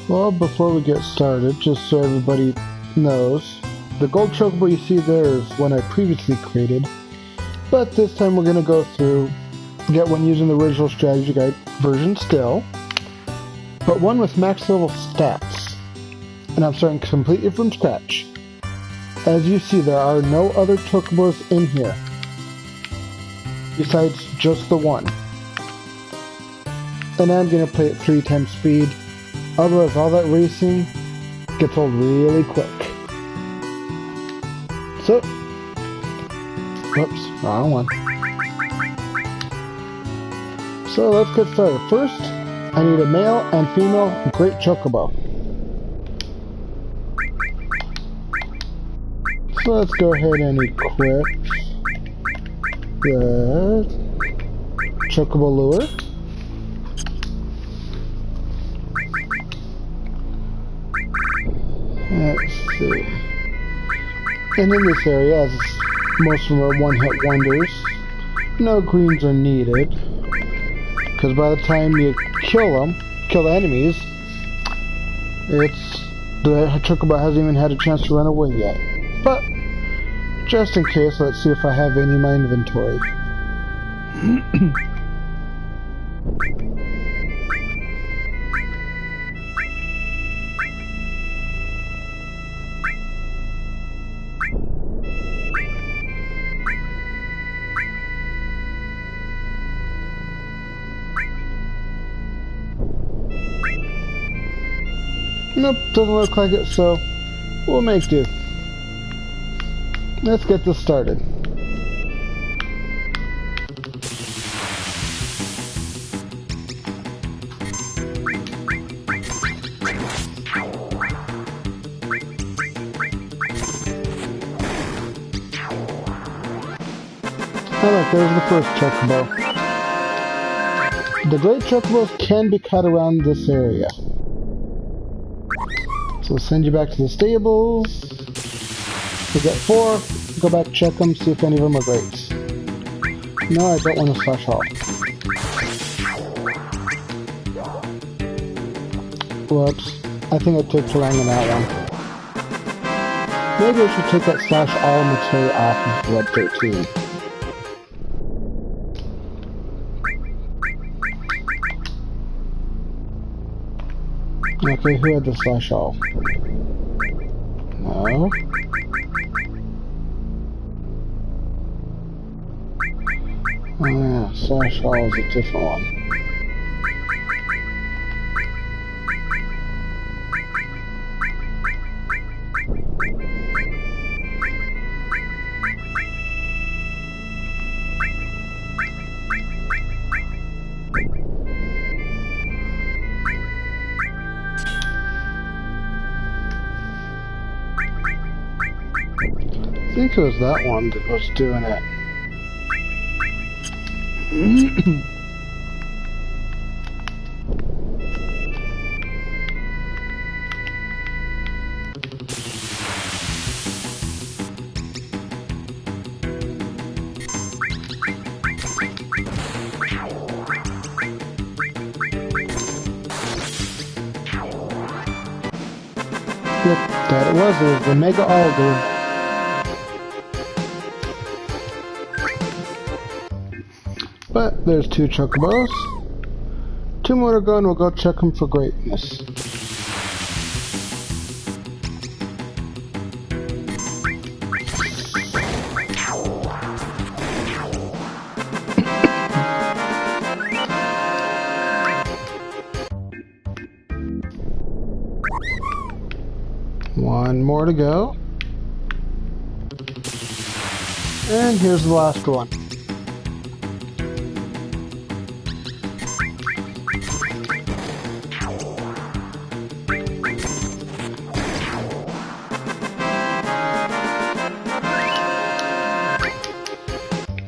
Well, before we get started, just so everybody knows, the gold chocobo you see there is one I previously created, but this time we're going to go through, get one using the original strategy guide version still, but one with max level stats, and I'm starting completely from scratch. As you see, there are no other chocobos in here, besides just the one. And I'm going to play at 3 times speed, otherwise all that racing gets old really quick. So, whoops, wrong one. So let's get started. First, I need a male and female Great Chocobo. So let's go ahead and equip the Chocobo lure. Let's see. And in this area, as most of them are one-hit wonders, no greens are needed, because by the time you kill the enemies, the Chocobo hasn't even had a chance to run away yet. But just in case, let's see if I have any in my inventory. Nope, doesn't look like it, so we'll make do. Let's get this started. Alright, there's the first Chocobo. The Great Chocobos can be caught around this area. So we'll send you back to the stables. We'll get 4. Go back, check them, see if any of them are greats. No, I don't want to slash all. Whoops. I think I took too long on that one. Maybe I should take that slash all material off of Red 13. Okay, who had the slash all? No. Oh yeah, slash all is a different one. I think it was that one that was doing it. Yep, that it was the Mega Alder. But there's 2 Chocobos. 2 more to go and we'll go check them for greatness. One more to go. And here's the last one.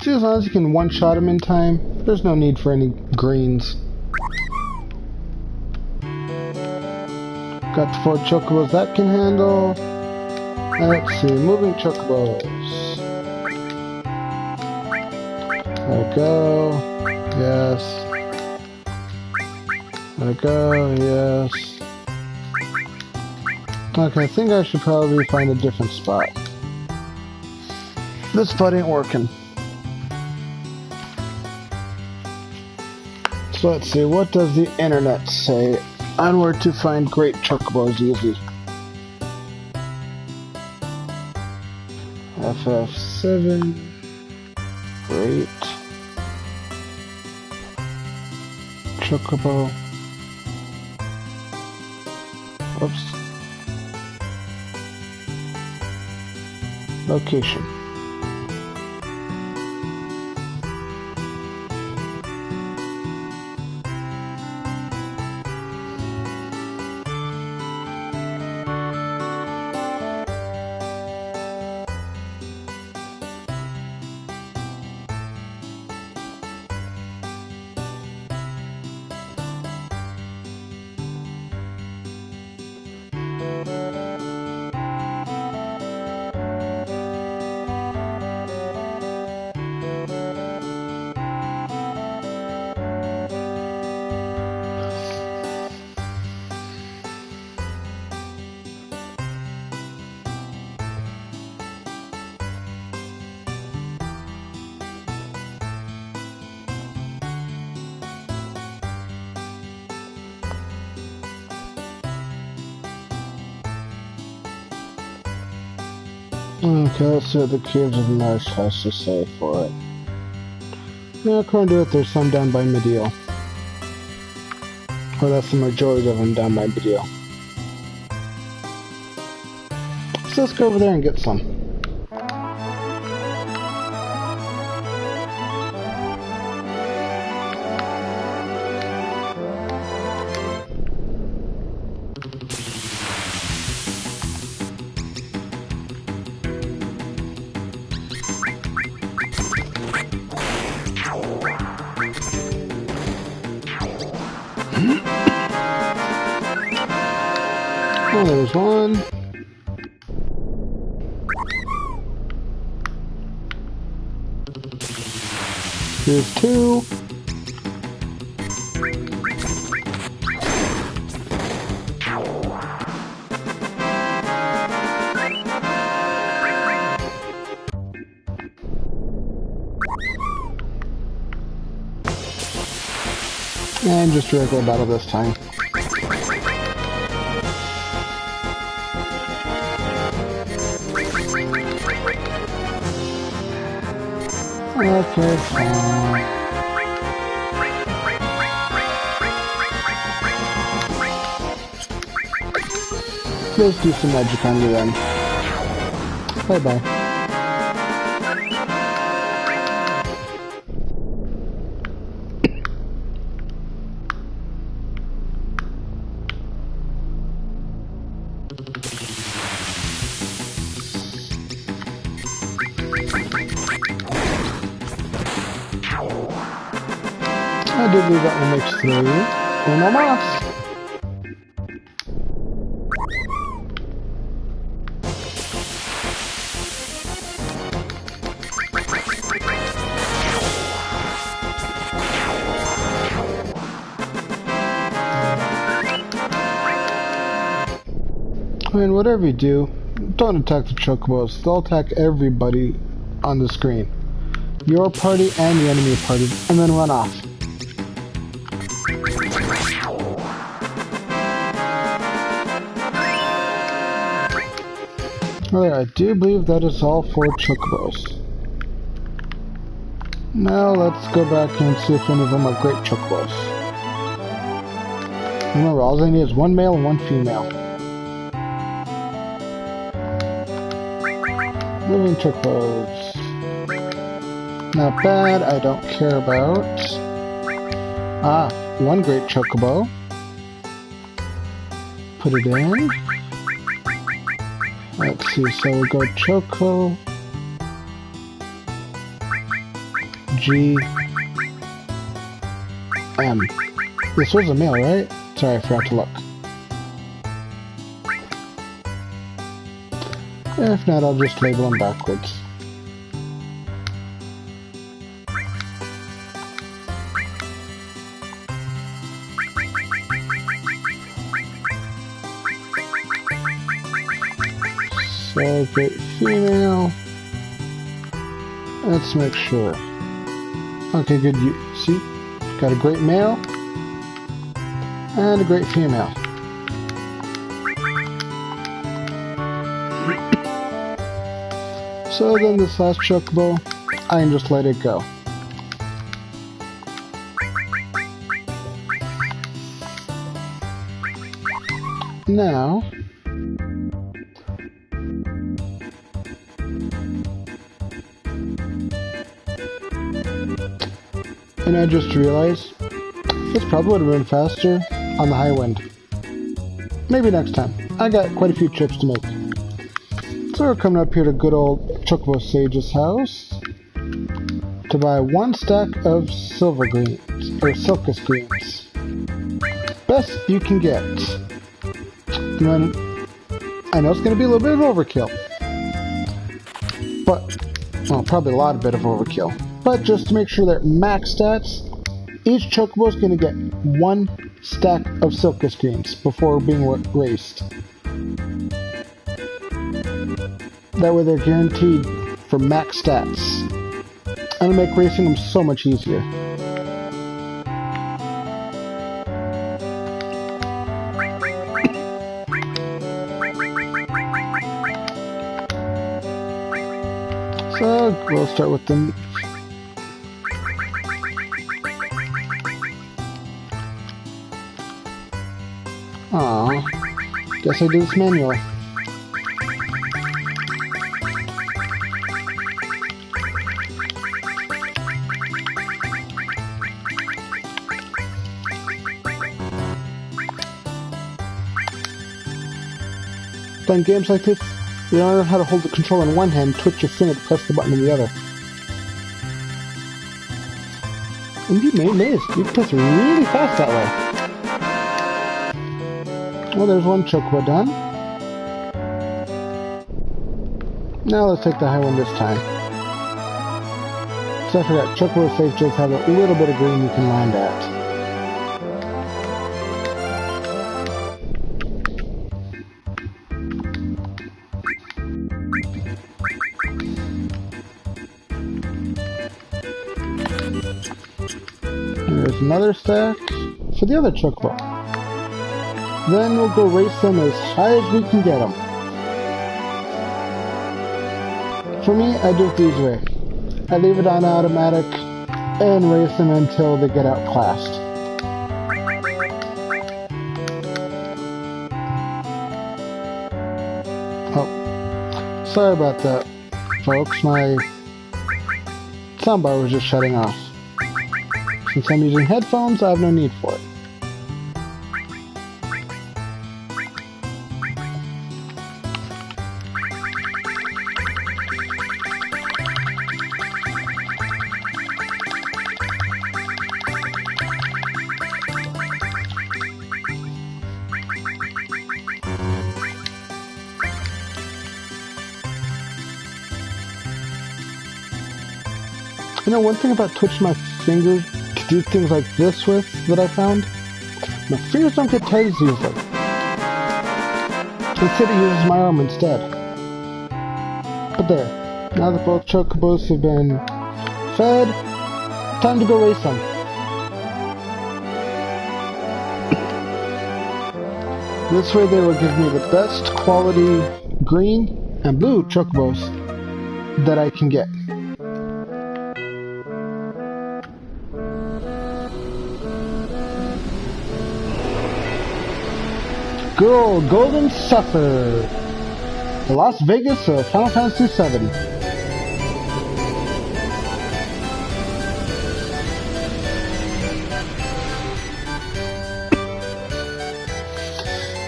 See, as long as you can one-shot him in time, there's no need for any greens. Got the 4 Chocobos that can handle. Let's see, moving Chocobos. There we go. Yes. There we go, yes. Okay, I think I should probably find a different spot. This spot ain't working. So let's see, what does the internet say on where to find Great Chocobos easy? FF7, Great Chocobo. Whoops. Location. Okay, let's see what the Caves of Mars has to say for it. Yeah, according to it, there's some down by Medial. Or that's the majority of them down by Medial. So let's go over there and get some. Oh, there's one. Here's two. And just a regular battle this time. Okay, fine. Let's do some magic on you then. Bye-bye. I did leave that one mixed through. Uno más. I mean, whatever you do, don't attack the Chocobos. They'll attack everybody on the screen. Your party and the enemy party, and then run off. Alright, I do believe that is all for Chocobos. Now let's go back and see if any of them are Great Chocobos. Remember, all I need is one male and one female. Living Chocobos. Not bad, I don't care about. Ah, one Great Chocobo. Put it in. Let's see, so we'll go Choco, G, M. This was a male, right? Sorry, I forgot to look. If not, I'll just label them backwards. So, great female. Let's make sure. Okay, good. You see, got a great male and a great female. So then this last chocobo, I can just let it go. Now, and I just realized this probably would have been faster on the high wind. Maybe next time. I got quite a few trips to make. So we're coming up here to good old Chocobo Sage's house to buy 1 stack of silver greens, or silkus greens. Best you can get. And then, I know it's going to be a little bit of overkill. But, well, probably a bit of overkill. But just to make sure they're max stats, each Chocobo is going to get 1 stack of silkus greens before being raced. That way they're guaranteed for max stats. And it'll make racing them so much easier. So we'll start with them. Aw, guess I do this manually. In games like this, you don't know how to hold the controller in one hand, twitch your finger to press the button in the other. And you may miss. You can press really fast that way. Well, there's 1 Chocobo done. Now let's take the high one this time. So I forgot, Chocobo Sage just have a little bit of green you can land at. There's another stack for the other Chocobo. Then we'll go race them as high as we can get them. For me, I do it the easy way. I leave it on automatic and race them until they get outclassed. Oh, sorry about that, folks. My soundbar was just shutting off. Since I'm using headphones, I have no need for it. You know, one thing about twitching my fingers to do things like this with that I found, my fingers don't get tight as easily. Instead, it uses my arm instead. But there, now that both Chocobos have been fed, time to go race them. This way they will give me the best quality green and blue Chocobos that I can get. Good old Golden Suffer, the Las Vegas of Final Fantasy VII.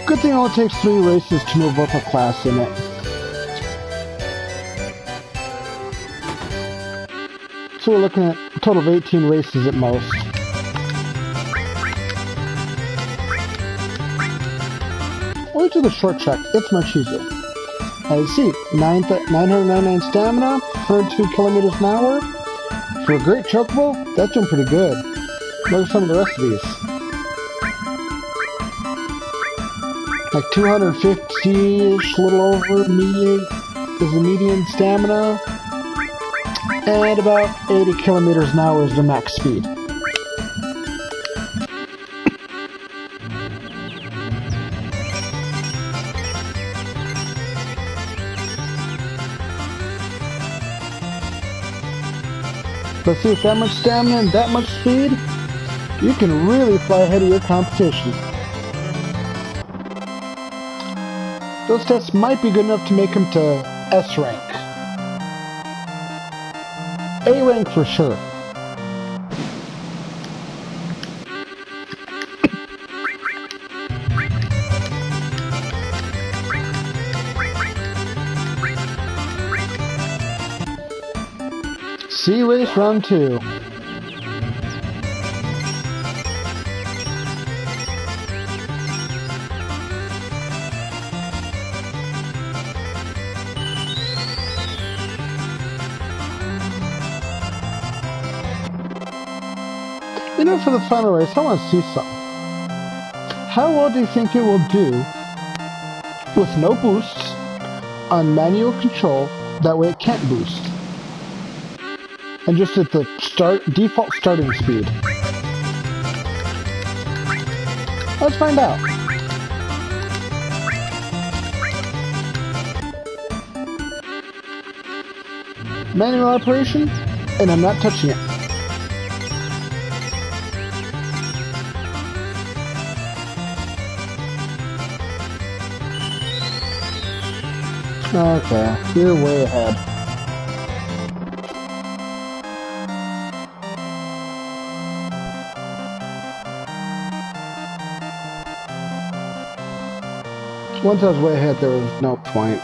Good thing it only takes 3 races to move up a class in it. So we're looking at a total of 18 races at most. Or to the short track, it's much easier. As you see, 999 stamina, 102 kilometers an hour. For a Great Chocobo, that's doing pretty good. Look at some of the rest of these. Like 250-ish, a little over median is the median stamina, and about 80 kilometers an hour is the max speed. But see, with that much stamina and that much speed, you can really fly ahead of your competition. Those tests might be good enough to make him to S rank. A rank for sure. Sea Race Round 2. You know, for the final race, I want to see something. How well do you think it will do with no boosts on manual control? That way it can't boost. And just at the default starting speed. Let's find out. Manual operation, and I'm not touching it. Okay, you're way ahead. Once I was way ahead, there was no point.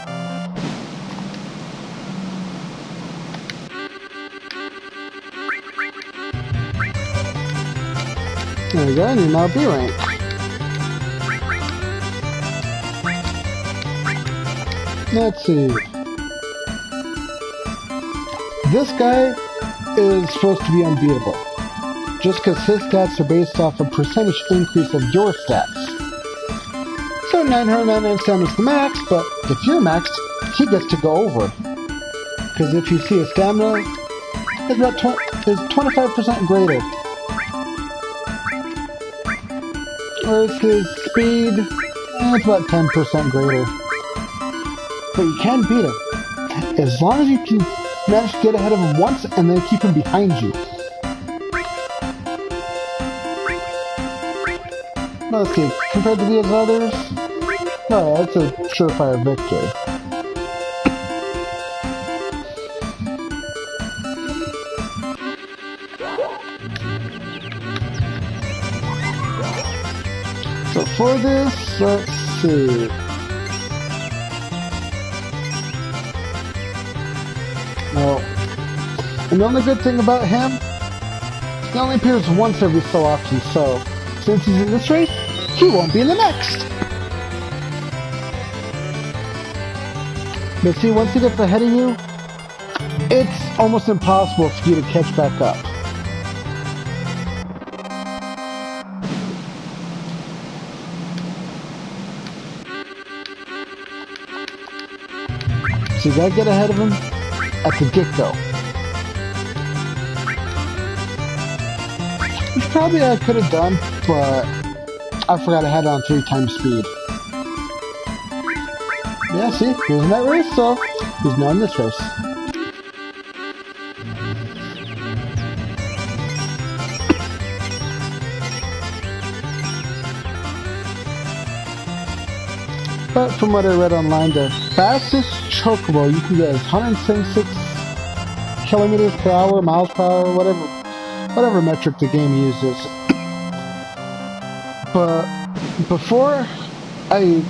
There you go, and you're now B rank. Let's see. This guy is supposed to be unbeatable, just because his stats are based off a percentage increase of your stats. So 999 stamina is the max, but if you're maxed, he gets to go over. Because if you see his stamina is about 25% greater. Whereas his speed, it's about 10% greater. But you can beat him, as long as you can manage to get ahead of him once and then keep him behind you. Now let's see, compared to these others, no, that's a surefire victory. So for this, let's see. Well, and the only good thing about him, he only appears once every so often, so since he's in this race, he won't be in the next. But see, once he gets ahead of you, it's almost impossible for you to catch back up. So you gotta get ahead of him at the get-go. Which probably I could have done, but I forgot I had it on 3 times speed. Yeah, see, he was in that race, so he's now in this race. But from what I read online, the fastest Chocobo you can get is 176 kilometers per hour, miles per hour, whatever metric the game uses. But before I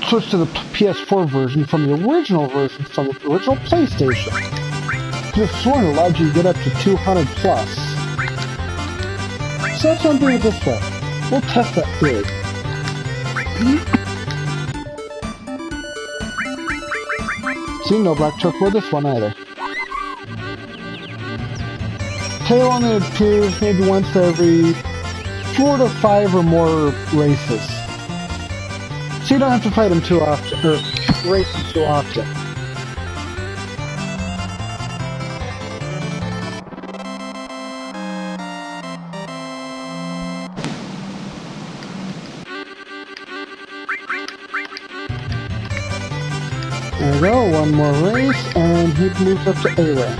switched to the PS4 version from the original PlayStation, I could have sworn it allowed you to get up to 200 plus. So that's why I'm doing it this way. We'll test that theory. See, no black chocobo this one either. Tail only appears maybe once every 4 to 5 or more races. So you don't have to fight him too often, or race him too often. There we go, one more race, and he moves up to A rank.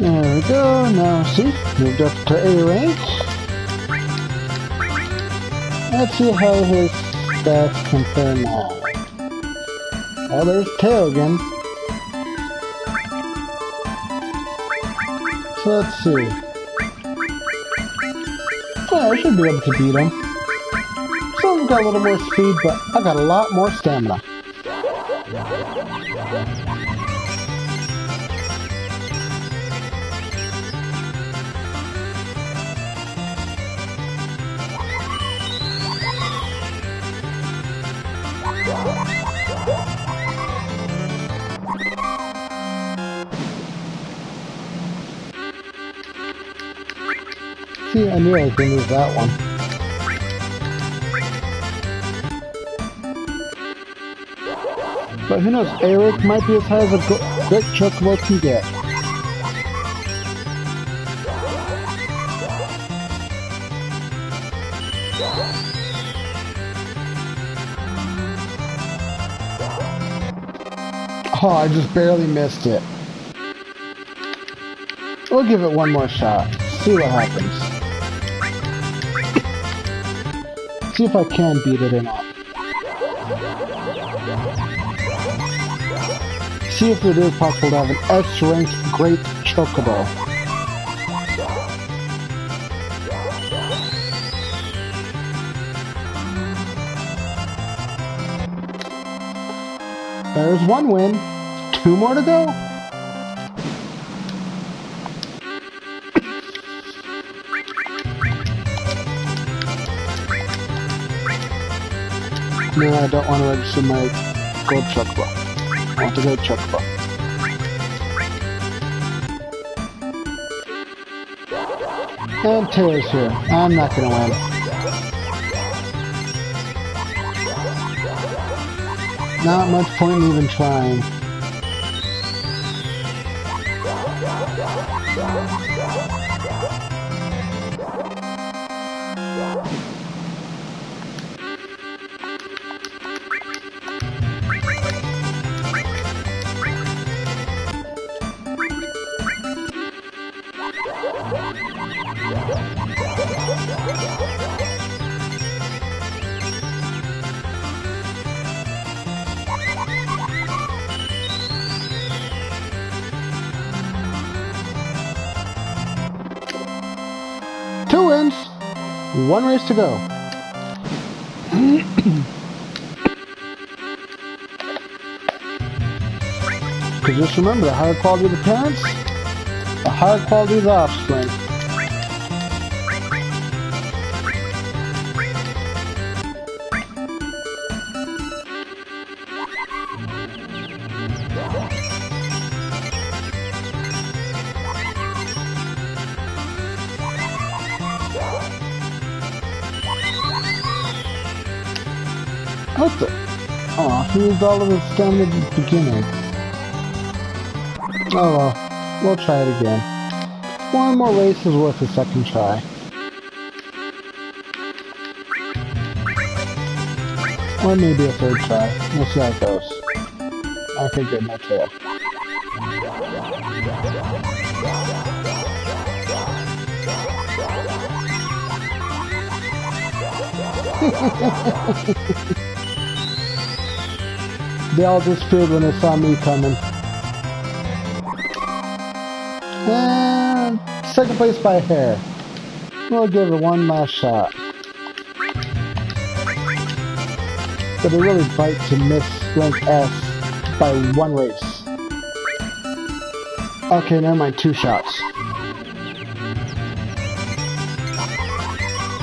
There we go, now see, moved up to A rank. Let's see how his stats compare now. Oh, there's Tail again. So let's see. Oh, I should be able to beat him. So I've got a little more speed, but I got a lot more stamina. See, I knew I could move that one. But who knows, Eric might be as high as a Great Chocobo can get. Oh, I just barely missed it. We'll give it one more shot. See what happens. See if I can beat it or not. See if it is possible to have an S-ranked Great Chocobo. There's one win. 2 more to go. No, I don't want to register my Gold Chocobo. I want the Great Chocobo. And Taylor's here. I'm not going to win. Not much point in even trying. Two wins, 1 race to go. Because just remember, the higher quality of the parents, the higher quality of the offspring. What the? Aw, he used all of his stamina at the beginning. Oh well, we'll try it again. 1 more race is worth a second try. Or maybe a 3rd try. We'll see how it goes. Okay, good, no tail. They all disappeared when they saw me coming. And 2nd place by a hair. We'll give it one last shot. But they really bite to miss rank S by one race. Okay, never mind, 2 shots.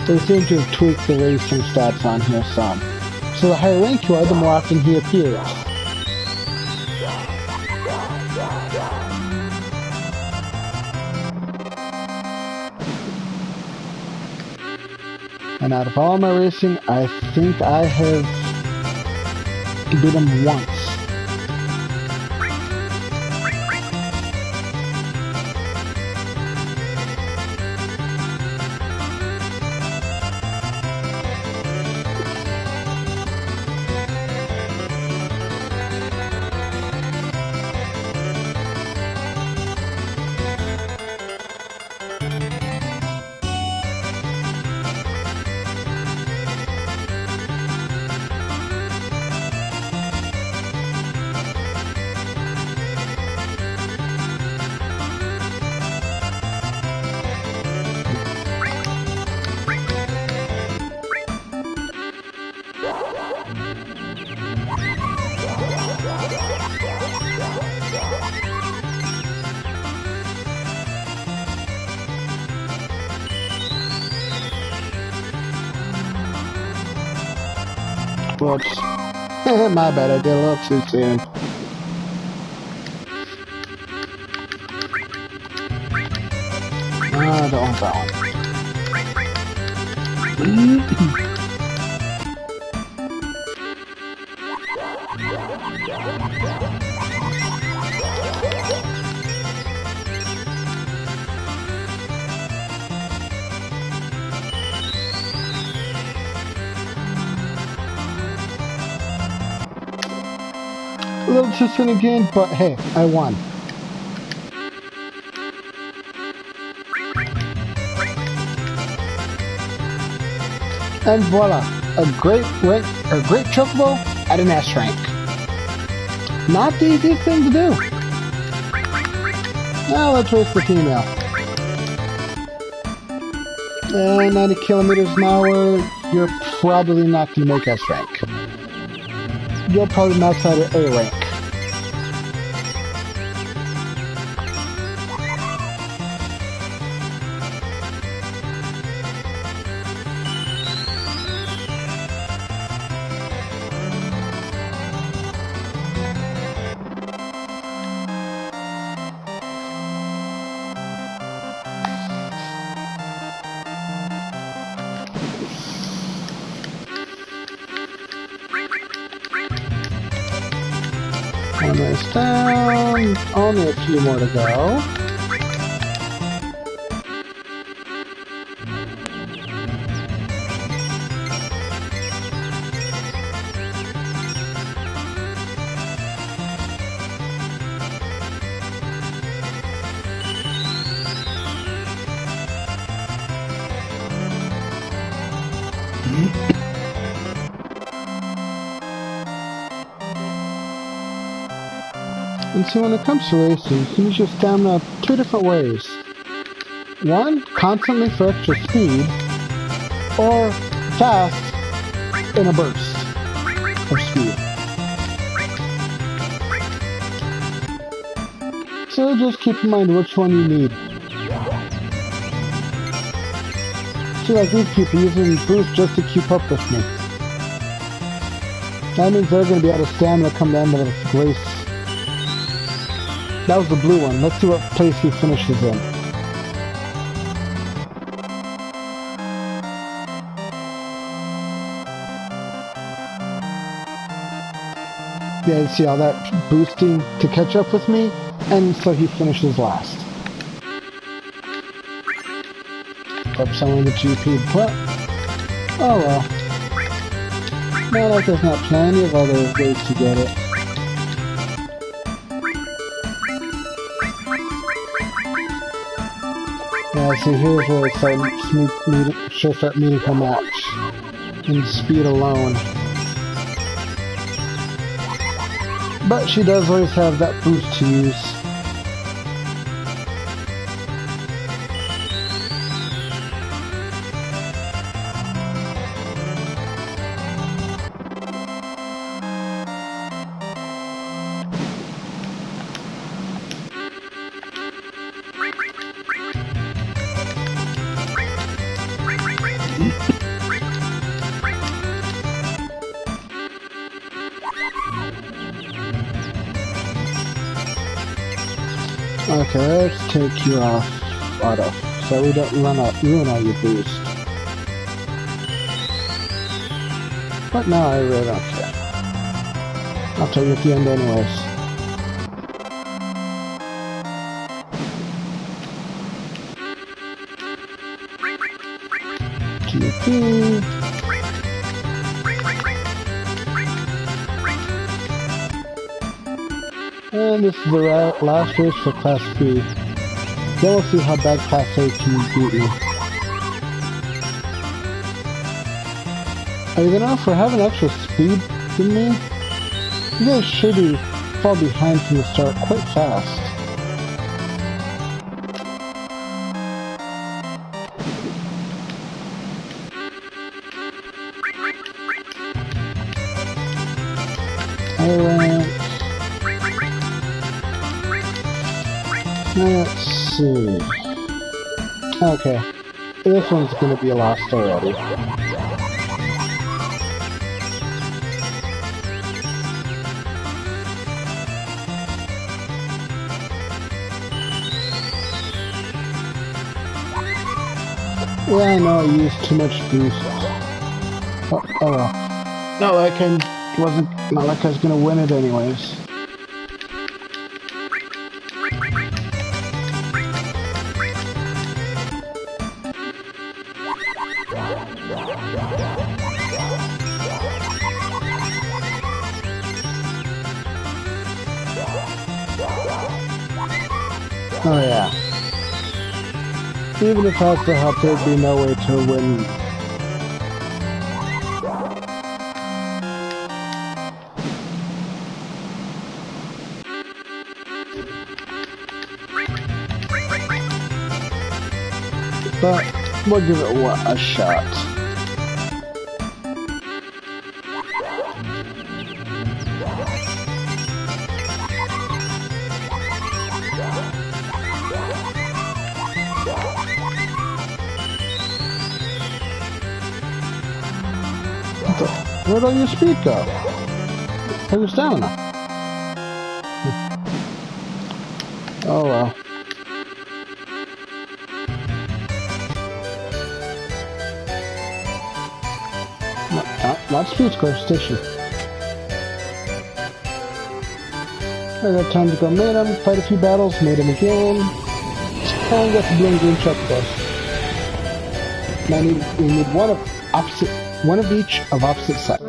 They seem to have tweaked the racing stats on here some. So the higher rank you are, the more often he appears. And out of all my racing, I think I have beat him once. Whoops. My bad, I did a little too soon. I don't want that one. A little too soon again, but hey, I won. And voila, a great chocobo at an S rank. Not the easiest thing to do. Now let's race the female. And 90 kilometers an hour, you're probably not going to make S rank. You'll probably max out at A rank. One race down, only a few more to go. And so when it comes to racing, you can use your stamina 2 different ways. One, constantly for extra speed, or fast in a burst of speed. So just keep in mind which one you need. See, like these people using boost just to keep up with me. That means they're going to be out of stamina come the end of the race. That was the blue one. Let's see what place he finishes in. Yeah, you see all that boosting to catch up with me? And so he finishes last. Oops, I wanted the GP, but oh well. Not like there's not plenty of other ways to get it. Yeah, see, here's where she'll start meeting her match. In speed alone. But she does always have that boost to use. Okay, let's take you off auto, so we don't ruin all your boost. But no, I really don't care. I'll tell you at the end anyways. GP. And this is the last race for Class B. Then we'll see how bad Class A can beat me. You know, for having extra speed than me, you guys should fall behind from the start quite fast. Alright. Let's see. Okay. This one's gonna be lost already. Yeah, I know I used too much boost. Oh well. Not like I was gonna win it anyways. Oh yeah. Even if I was to help, there'd be no way to win. But we'll give it a shot. Where'd all your speed go? Or your stamina? Oh well. Not speed score, station. I got time to go main him, fight a few battles, made him again, and get the blue and green Chocobos. Now we need one of each of opposite sex.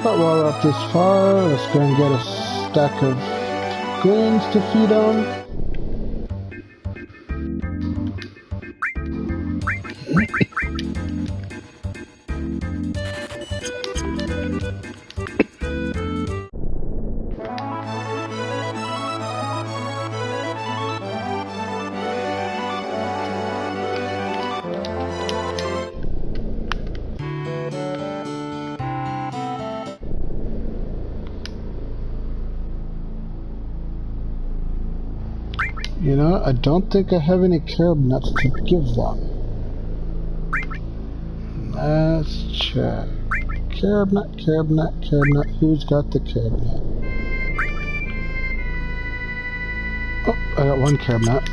But while we're up this far, let's go and get a stack of greens to feed on. You know, I don't think I have any Carob Nuts to give them. Let's check. Carob Nut, Carob Nut, Carob Nut. Who's got the Carob Nut? Oh, I got one Carob Nut.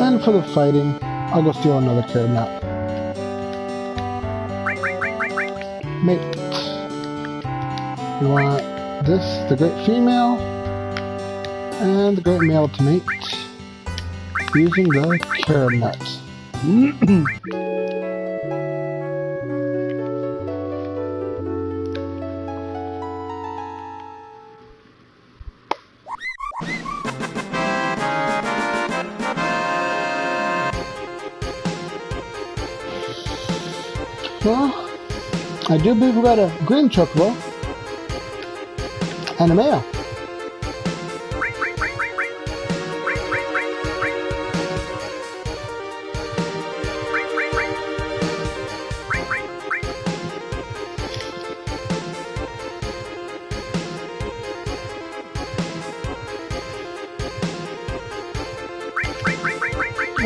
And for the fighting, I'll go steal another Carob Nut. Mate. We want this, the Great Female, and the Great Male to mate, using the Carob Nut. Well, I do believe we got a green Chocobo and a male.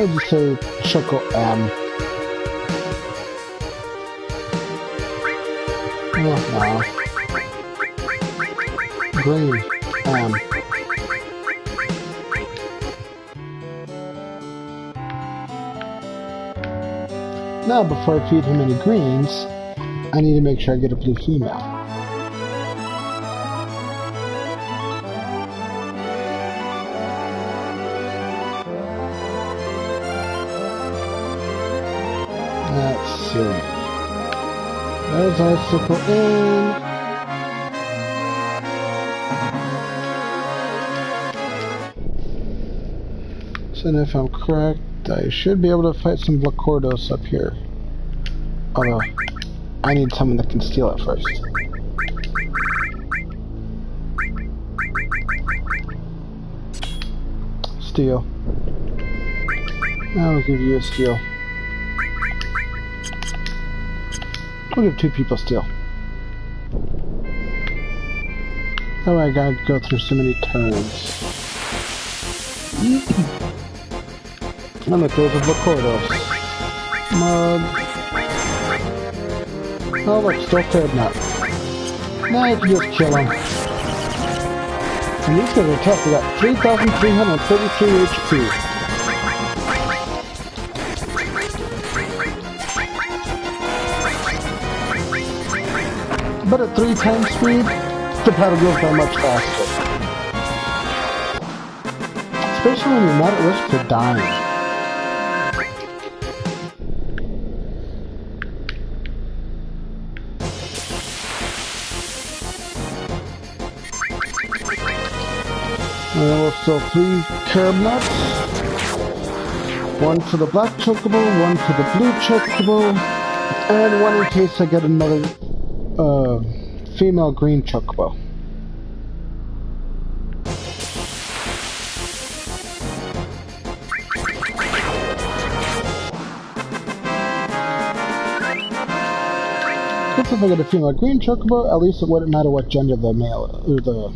I'll just say Choco M. Oh, no. Green M. Now, before I feed him any greens, I need to make sure I get a blue female. Let's see. There's icicle in. So if I'm correct, I should be able to fight some Blacordos up here. Although, I need someone that can steal it first. Steal. I'll give you a steal. We'll give 2 people steal. That way I gotta go through so many turns. And look, there's a Blacordos. Mud. Oh look, still Carob Nut. Now you can just kill him. And these guys are tough, they got 3,333 HP. But at 3 times speed, the battle goes by much faster. Especially when you're not at risk for dying. And then we'll still 3 Carob Nuts. 1 for the black Chocobo, 1 for the blue Chocobo, and 1 in case I get another female green Chocobo. Because if I get a female green Chocobo, at least it wouldn't matter what gender the male or the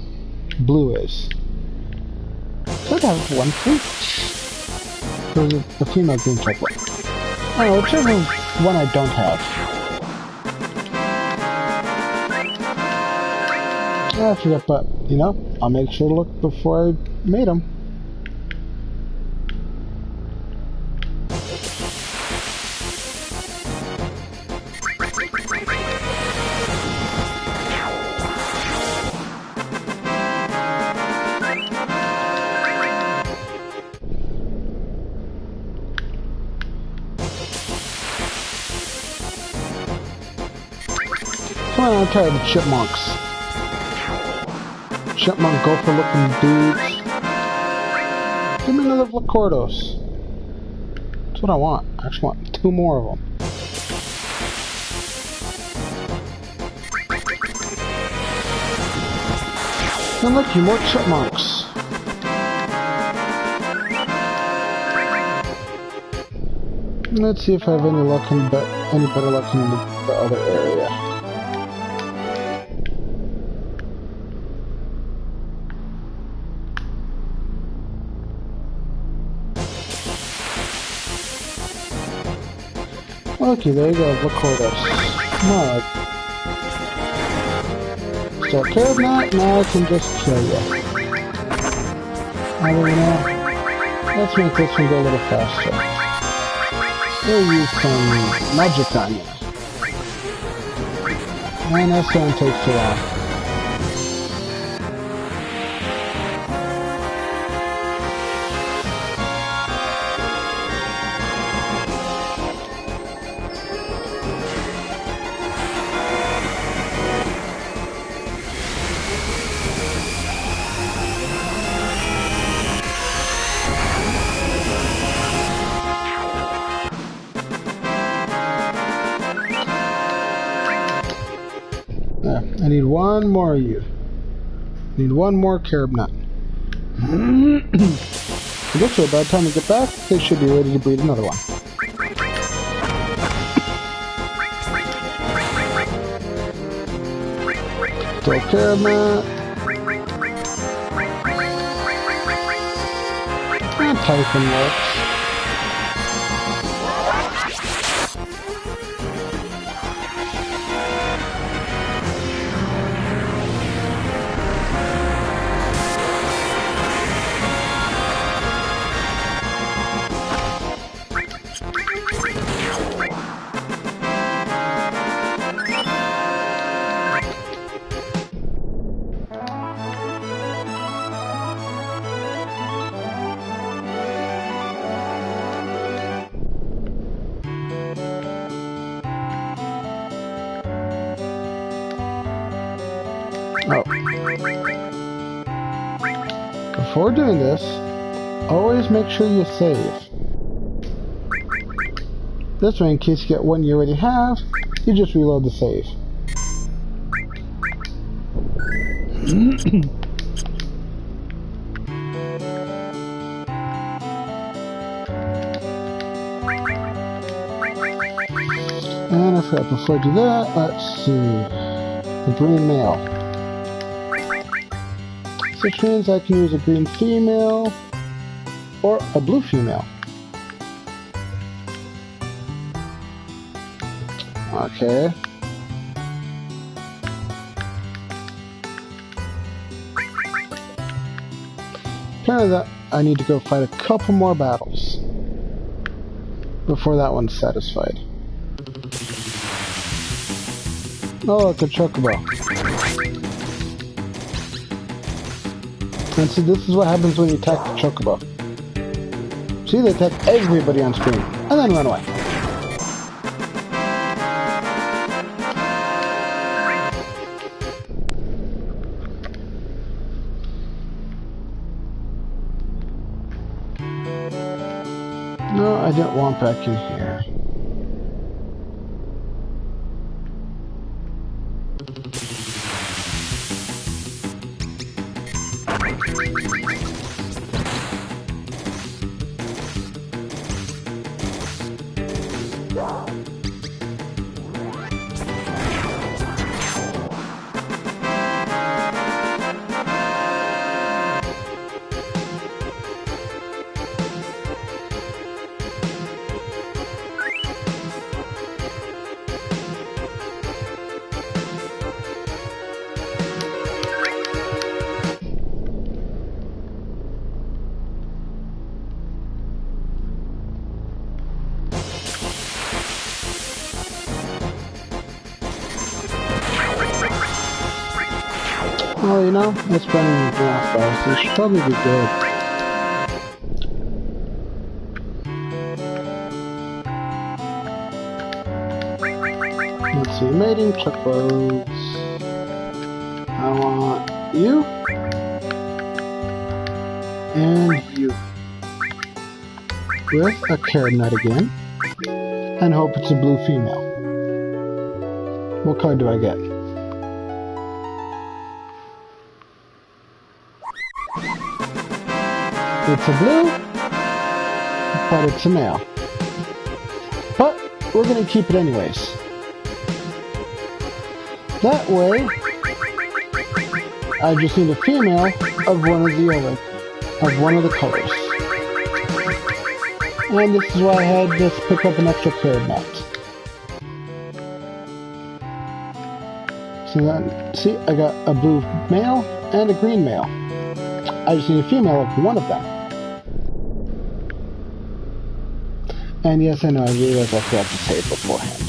blue is. Could have 1 for the female green Chocobo. Oh, whichever one I don't have. I forget, but, you know, I'll make sure to look before I made them. Come on, I'll try the chipmunks. Chipmunk gopher looking dudes. Give me another Blacordos. That's what I want. I just want 2 more of them. And look, more chipmunks. Let's see if I have any luck in any better luck in the other area. Okay, there you go, Blacordos. Mud. So, Carob Nut, now I can just kill you. I don't know. Let's make this one go a little faster. We'll use some magic on you. And that's gonna take too long. I need 1 more of you. Need 1 more Carob Nut. I guess by the time we get back, they should be ready to breed another one. Still Carob Nut. And Typhon works. Oh. Before doing this, always make sure you save. This way, in case you get one you already have, you just reload the save. And I forgot, before I do that, let's see. The green male. So which means I can use a green female or a blue female. Okay. Apparently that I need to go fight a couple more battles before that one's satisfied. Oh, it's a Chocobo. And see, this is what happens when you attack the Chocobo. See, they attack everybody on screen, and then run away. No, I didn't want back in here. Well, you know, it's been enough, so it should probably be good. Let's see, mating Chocobos. I want you. And you. With a Carob Nut again. And hope it's a blue female. What color do I get? It's a blue, but it's a male. But we're going to keep it anyways. That way, I just need a female of one of the other, of one of the colors. And this is why I had to pick up an extra Carob Nut. So that, see, I got a blue male and a green male. I just need a female of one of them. And yes, I know, I realized I forgot to save beforehand.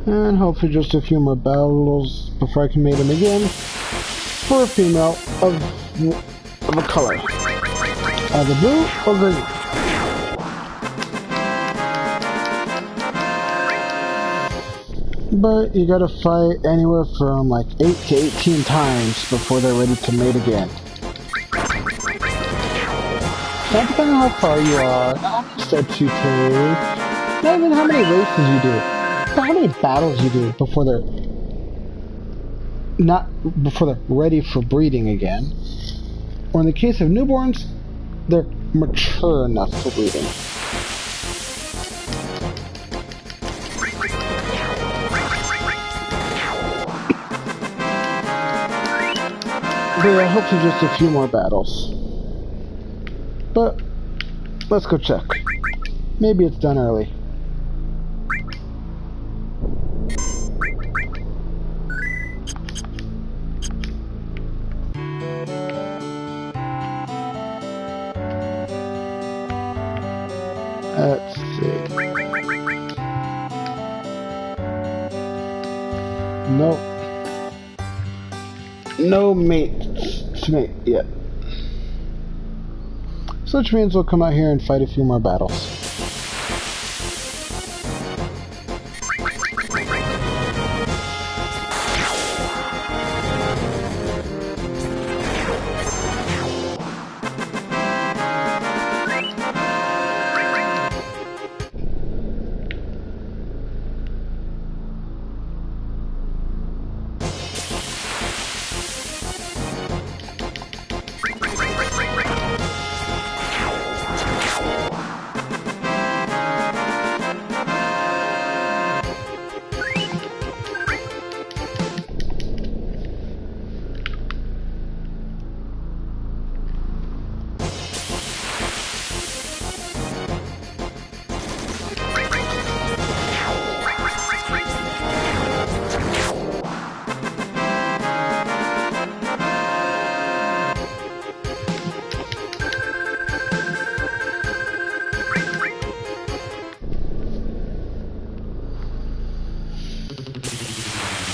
And hopefully just a few more battles before I can mate him again for a female of a color. Either blue or green. But you gotta fight anywhere from like 8 to 18 times before they're ready to mate again. Not depending on how far you are, not how many steps you take, not even how many races you do. how many battles you do before they're ready for breeding again. Or in the case of newborns, they're mature enough for breeding. But yeah, hopefully just a few more battles. But let's go check. Maybe it's done early. Let's see. Nope. No mate yet. So which means we'll come out here and fight a few more battles.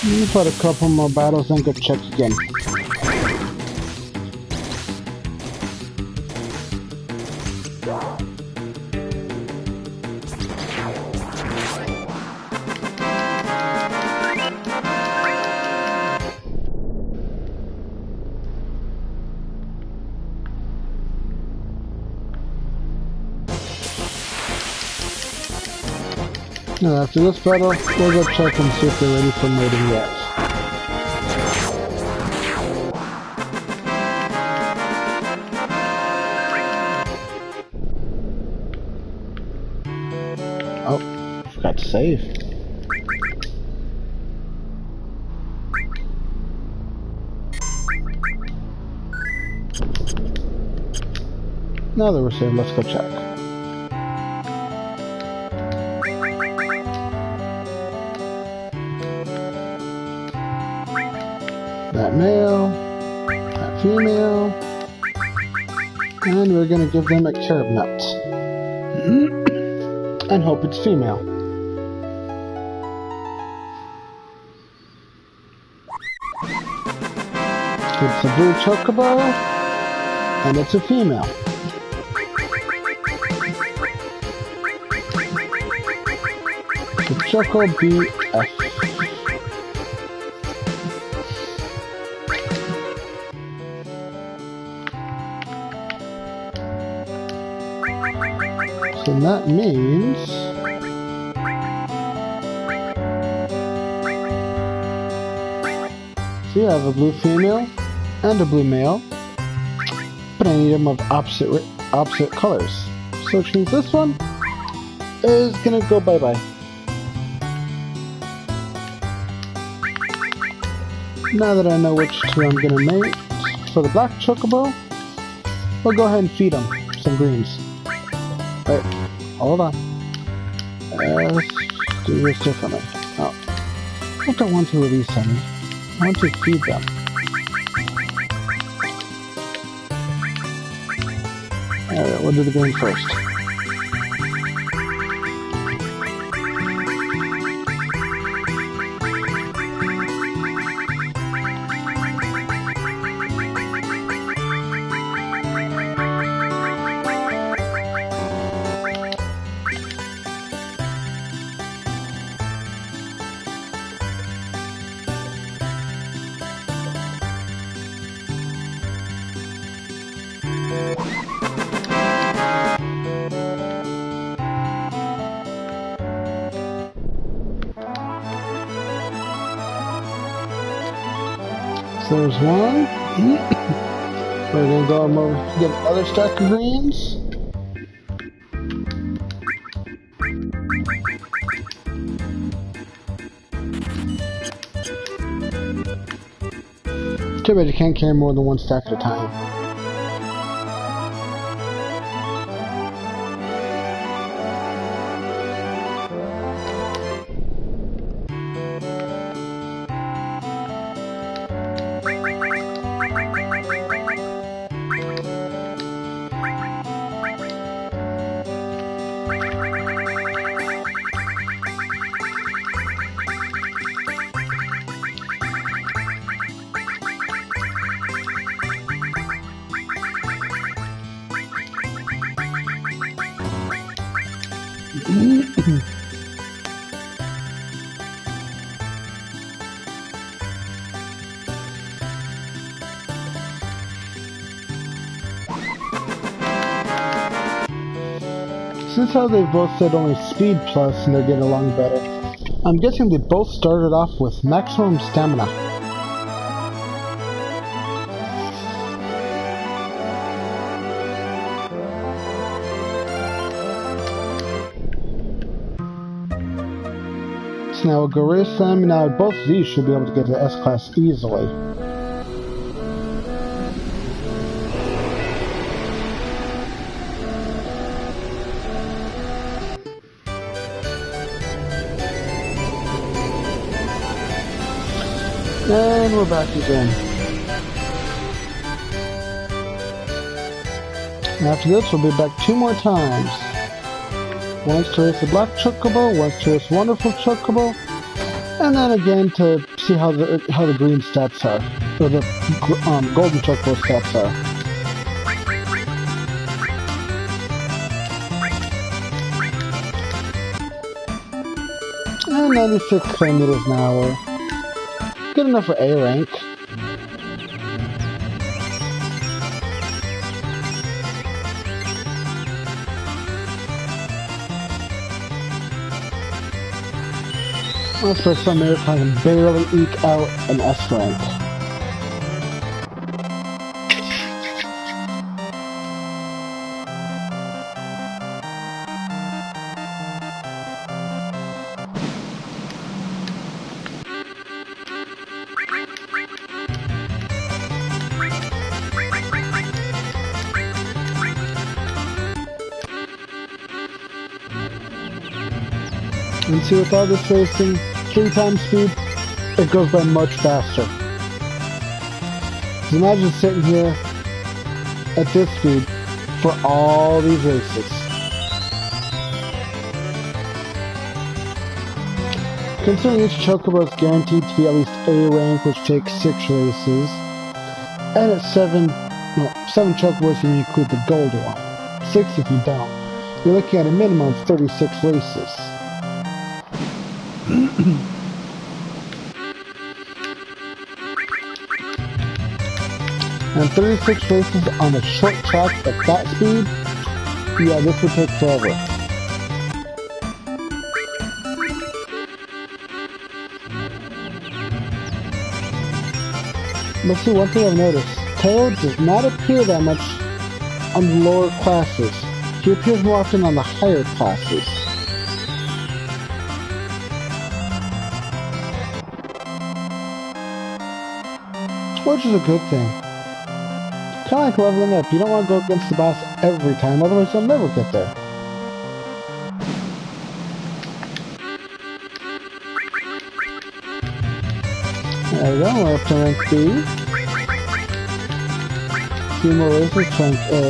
Let me put a couple more battles and go check again. Now after this battle, we'll go check and see if they're ready for mating yet. Oh, forgot to save. Now that we're saved, let's go check. That male, that female, and we're gonna give them a Carob Nut. And hope it's female. It's a blue Chocobo, and it's a female. The Chocobos. So that means so you have a blue female and a blue male, but I need them of opposite colors. So which means this one is gonna go bye-bye. Now that I know which two I'm gonna mate, for the black Chocobo, we'll go ahead and feed him some greens. Wait, hold on. Let's do this differently. Oh, I don't want to release them. I want to feed them. Alright, we'll do the green first. So there's one. We're gonna go and get another stack of greens. Too bad you can't carry more than one stack at a time. Since how they both said only speed plus and they're getting along better, I'm guessing they both started off with maximum stamina. So now we'll go race them, and now both of these should be able to get to S-Class easily. And we're back again. After this, we'll be back 2 more times. Once to race the Black Chocobo, once to race Wonderful Chocobo, and then again to see how the green stats are, or the Golden Chocobo stats are. And 96 kilometers an hour. Good enough for A rank. That's for some America I can barely eke out an S rank. And see, with all this racing, 3 times speed, it goes by much faster. So imagine sitting here at this speed for all these races. Considering each Chocobo is guaranteed to be at least A rank, which takes 6 races, and at 7 Chocobos if you include the gold one, 6 if you don't, you're looking at a minimum of 36 races. And 36 races on a short track at that speed, yeah, this would take forever. But see, one thing I've noticed, Carob does not appear that much on the lower classes. He appears more often on the higher classes. Which is a good thing. Kind of like leveling up. You don't want to go against the boss every time, otherwise you'll never get there. There we go, we're up to rank B. A few more races to rank A.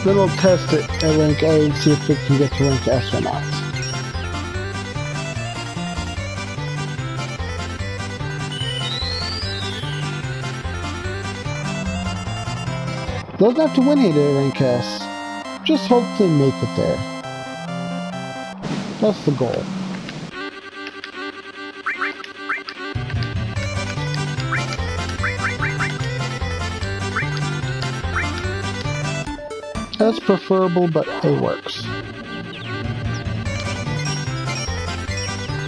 Then we'll test it at rank A and see if we can get to rank S or not. Doesn't have to win it at rank S. Just hopefully make it there. That's the goal. That's preferable, but it works.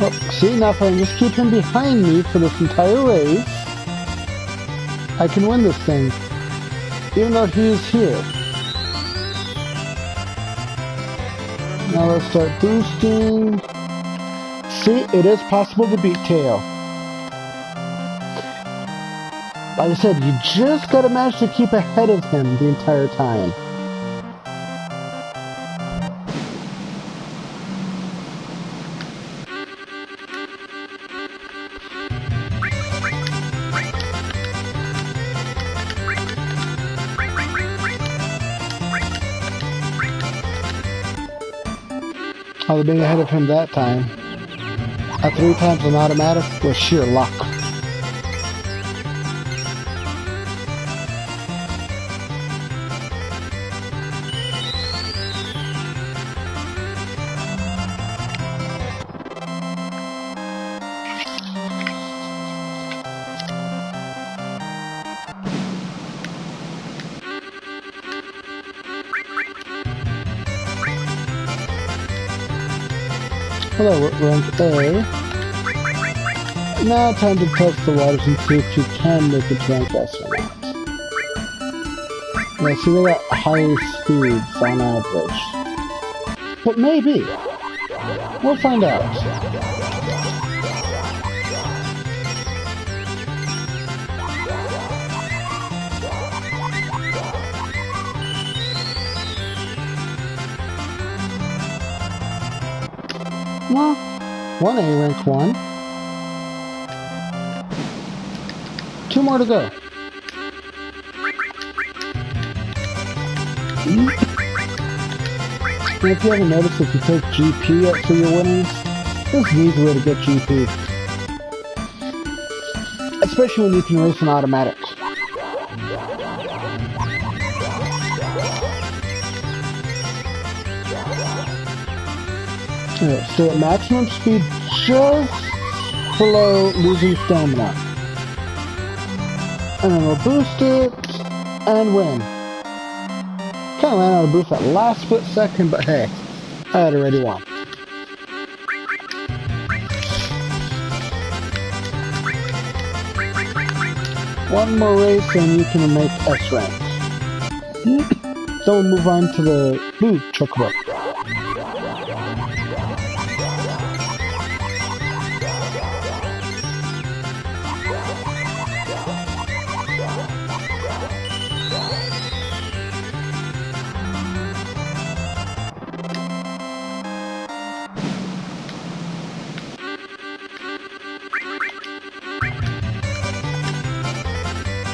Oh, see, now if I can just keep him behind me for this entire race, I can win this thing, even though he's here. Now let's start boosting. See, it is possible to beat Tail. Like I said, you just gotta manage to keep ahead of him the entire time. Although being ahead of him that time, at 3 times an automatic, was sheer luck. Hello, rank A. Now time to test the waters and see if you can make it to rank S or not. Yeah, see, they got higher speeds on average. But maybe. We'll find out. Well, 1A rank 1. 2 more to go. And if you haven't noticed, if you take GP for your winnings, this is an easy way to get GP. Especially when you can race an automatic. Stay at maximum speed just below losing stamina. And then we'll boost it and win. Kinda ran out of boost that last split second, but hey, I had already won. One more race and you can make S rank. Then we'll move on to the blue Chocobo.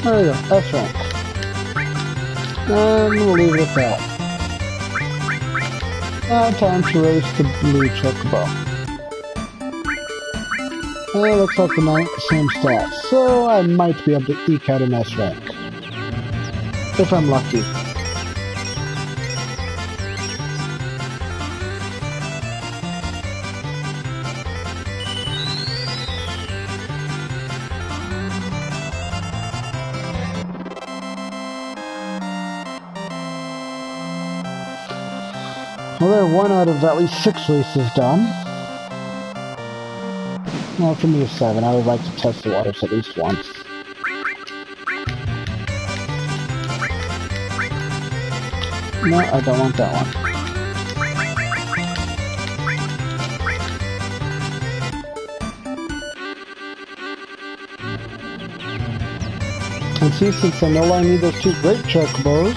There we go, S rank. And we'll leave it at that. Now time to race the blue Chocobo. And it looks like the same stats, so I might be able to eke out an S rank. If I'm lucky. Well, there are 1 out of at least 6 races done. Well, for me, 7. I would like to test the waters at least once. No, I don't want that one. And see, since I no longer need those 2 Great Chocobos,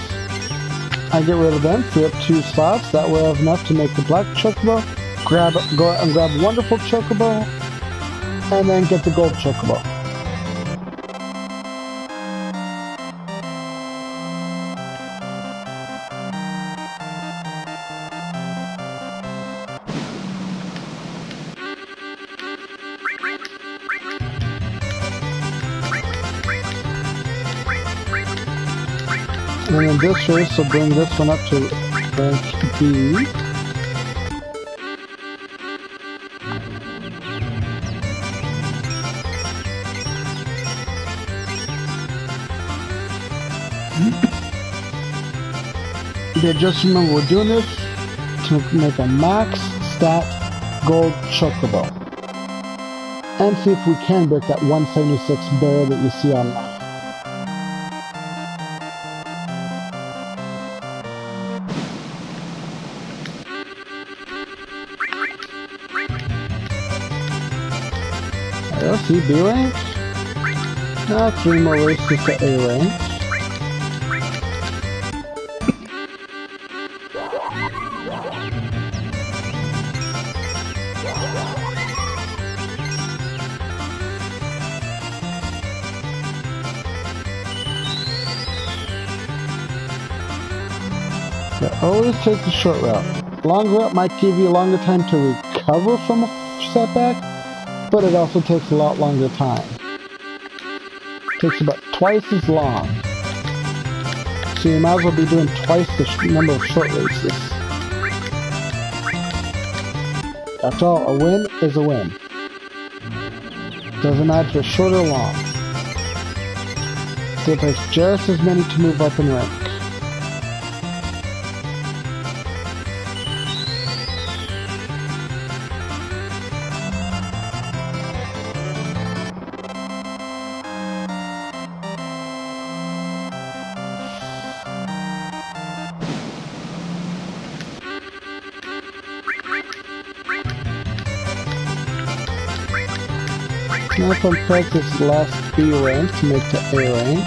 I get rid of them, free up 2 slots. That way I have enough to make the black Chocobo, go out and grab Wonderful Chocobo, and then get the gold Chocobo. And then this race will bring this one up to rank B. But just remember, we're doing this to make a max stat gold Chocobo. and see if we can break that 176 barrier that you see online. Let's see, B rank. Now 3 more races to A rank. But always take the short route. Long route might give you a longer time to recover from a setback, but it also takes a lot longer time. It takes about twice as long. So you might as well be doing twice the number of short races. After all, a win is a win. Doesn't matter if it's short or long. Still takes just as many to move up in rank. Now if I'm correct, this is the last B rank to make to A rank.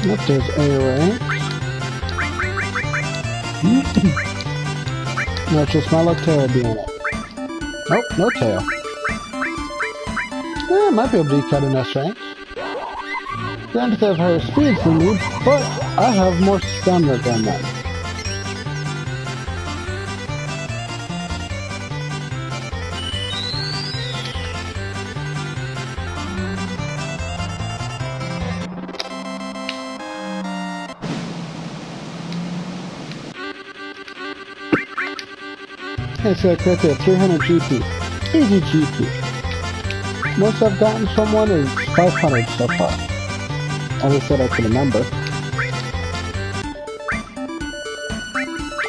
Nope, there's A rank. No, it's just my luck tail will be in it. Nope, no tail. I might be able to cut an S rank. Granted, they have higher speeds than me, but I have more stamina than them. It's like right there, 300 GP. Easy GP. Most I've gotten from one is 500 so far. At least that I can remember.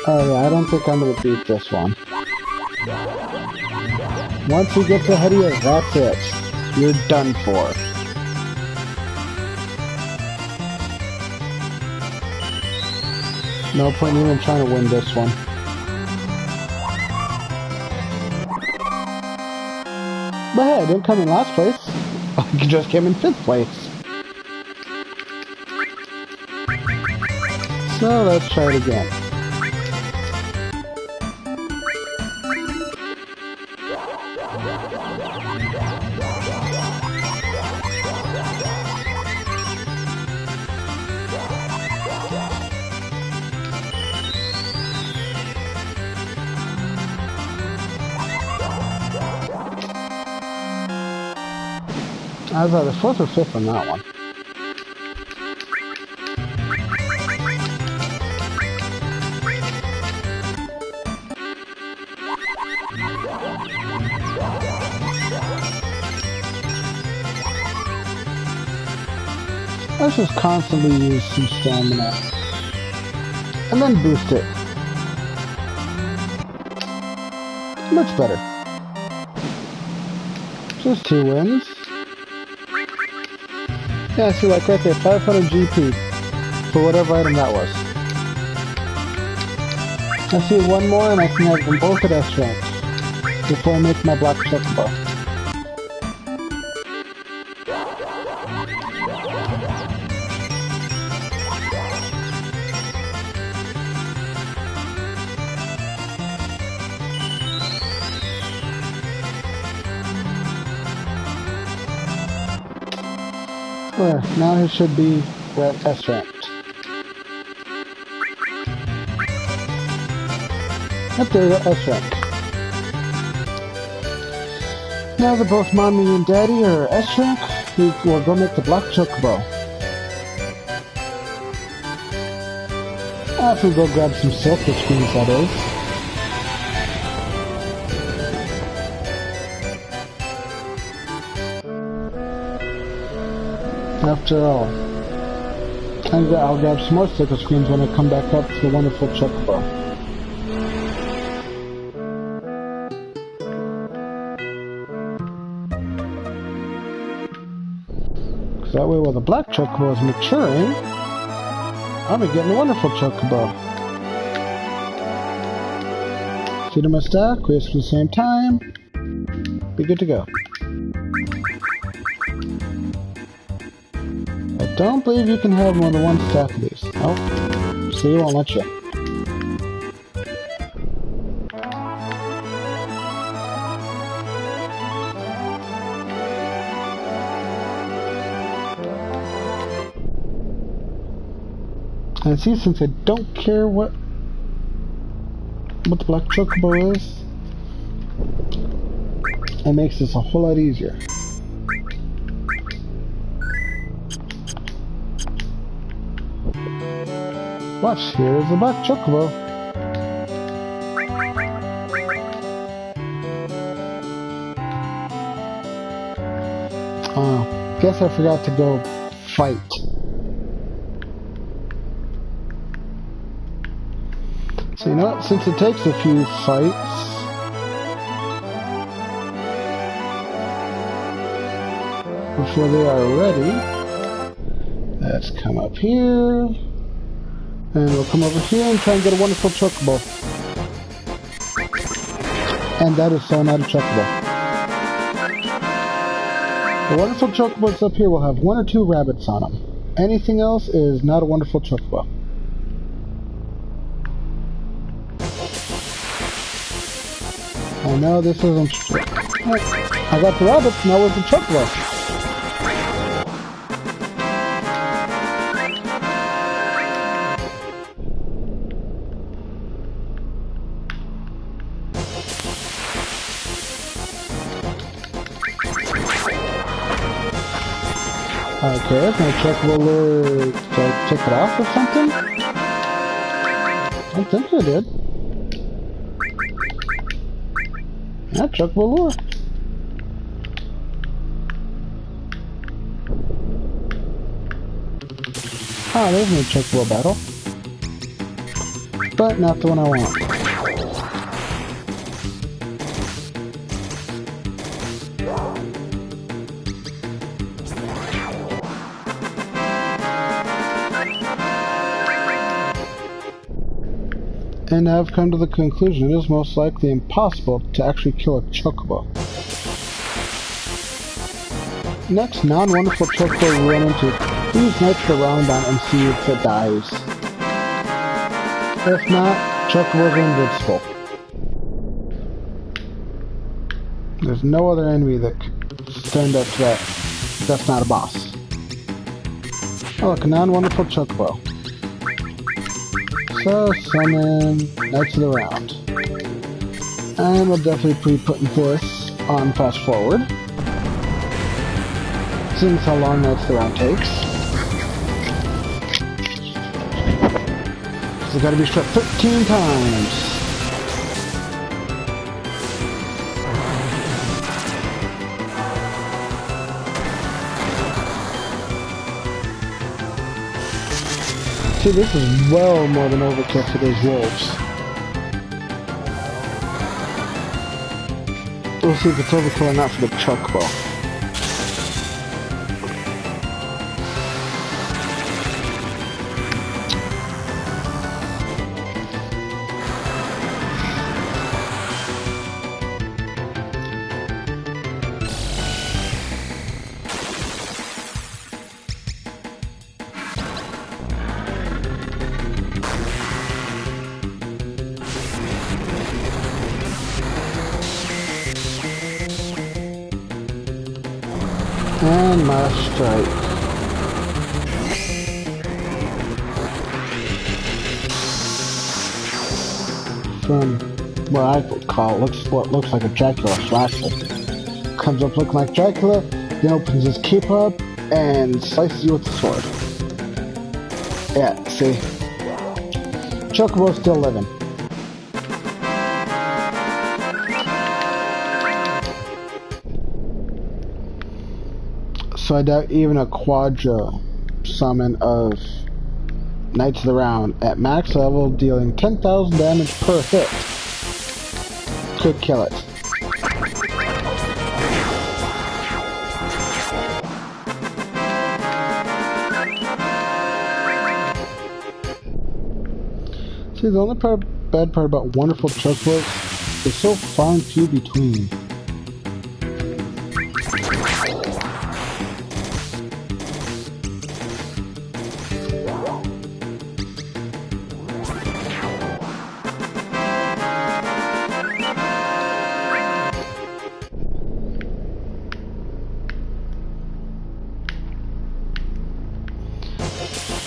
Oh yeah, I don't think I'm gonna beat this one. Once he gets ahead of you, that's it. You're done for. No point even trying to win this one. But hey, I didn't come in last place. I just came in 5th place. So let's try it again. I was either 4th or 5th on that one. Let's just constantly use some stamina. And then boost it. Much better. Just 2 wins. Yeah, see, like right there, 500 GP for whatever item that was. I see one more and I can have them both at S rank before I make my black chocobo. There, now he should be S ranked. Up there, S rank. Now that both Mommy and Daddy are S-rank, we will go make the Black Chocobo. After we go grab some silver screens, that is. After all, I'll grab some more silver screens when I come back up to the Wonderful Chocobo. Because that way while the Black Chocobo is maturing, I'll be getting a Wonderful Chocobo. Feed him a stack, waste at the same time, be good to go. I don't believe you can have more than one stack of these. Oh, so you won't let you. And see, since I don't care what the Black Chocobo is, it makes this a whole lot easier. Watch, here's the Black Chocobo. Oh, guess I forgot to go fight. So you know what, since it takes a few fights, before they are ready, let's come up here, and we'll come over here and try and get a Wonderful Chocobo. And that is so not a Chocobo. The Wonderful Chocobos up here will have 1 or 2 rabbits on them. Anything else is not a Wonderful Chocobo. Oh no, this isn't... I got the rabbits, now where's the Chocobo? Okay, is my Chocobo lure... Did I take it off or something? I don't think I did. Yeah, Chocobo lure. Ah, there's no Chocobo battle. But not the one I want. And I've come to the conclusion it is most likely impossible to actually kill a Chocobo. Next non-Wonderful Chocobo we run into, use Nitro Round on and see if it dies. If not, Chocobos are invincible. There's no other enemy that could stand up to that. That's not a boss. Oh look, a non-Wonderful Chocobo. So, summon Knights of the Round. And we'll definitely be putting this on fast forward. Seeing how long Knights of the Round takes. So it's gotta be struck 13 times. See, this is well more than overkill for those wolves. We'll see if it's overkill or not for the Chocobo. And my strike. From what I would call what looks like a Dracula flashlight. comes up looking like Dracula, then opens his cape up and slices you with the sword. Yeah, see? Chocobo's still living. So I doubt even a quadra summon of Knights of the Round at max level dealing 10,000 damage per hit could kill it. See, the only bad part about Wonderful Chocobos is so far and few between.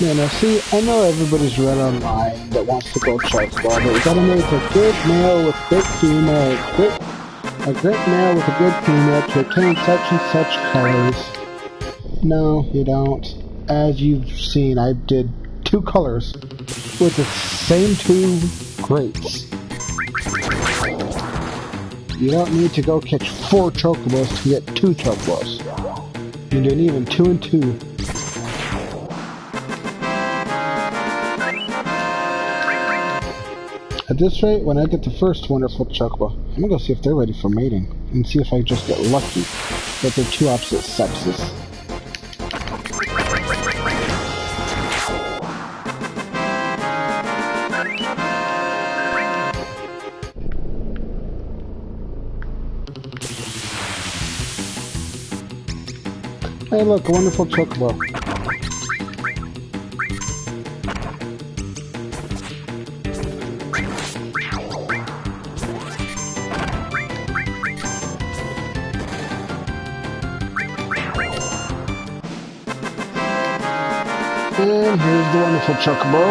Yeah, now see, I know everybody's read online that wants to go Chocobo, but you gotta make a good male with a good female, a great male with a good female to obtain such and such colors. No, you don't. As you've seen, I did 2 colors with the same 2 grapes. You don't need to go catch 4 Chocobos to get 2 Chocobos. You're doing even 2 and 2. At this rate, when I get the first Wonderful Chocobo, I'm gonna go see if they're ready for mating, and see if I just get lucky that they're 2 opposite sexes. Hey look, a Wonderful Chocobo. And here's the Wonderful Chocobo.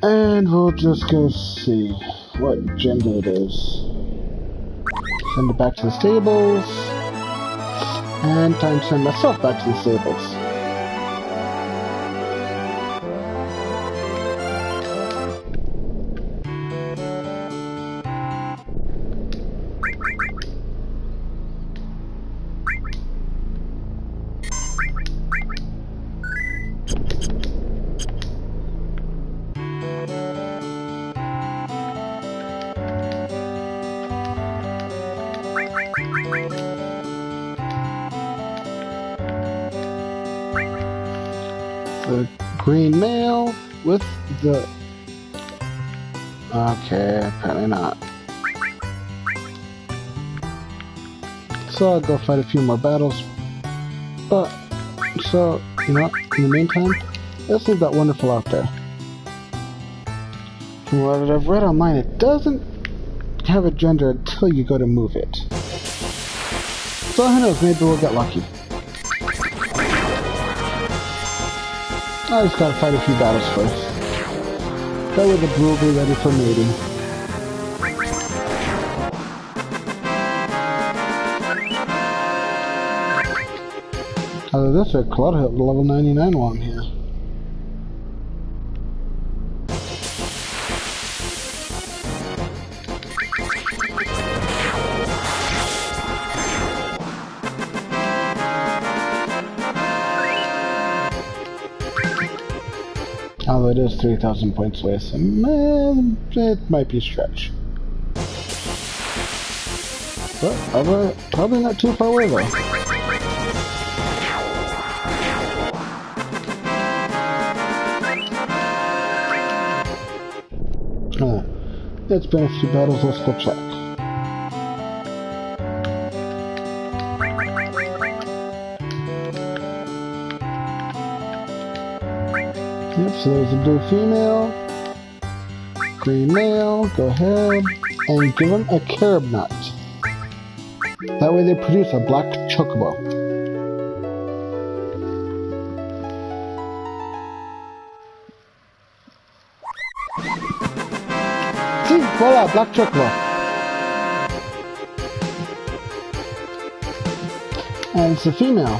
And we'll just go see what gender it is. Send it back to the stables. And time to send myself back to the stables. The green male with the... Okay, apparently not. So I'll go fight a few more battles. But, so, you know, in the meantime, let's leave that Wonderful out there. From what I've read online, it doesn't have a gender until you go to move it. So who knows, maybe we'll get lucky. I just gotta fight a few battles first. That way the brew will be ready for mating. Although this way, Claude hit level 99 while I'm here. Although it is 3,000 points away, so it might be a stretch. But probably not too far away though. It's been a few battles, let's go check. Yep, so there's a blue female, green male, go ahead, and give them a Carob Nut. That way they produce a black Chocobo. See, voila, black Chocobo. And it's a female.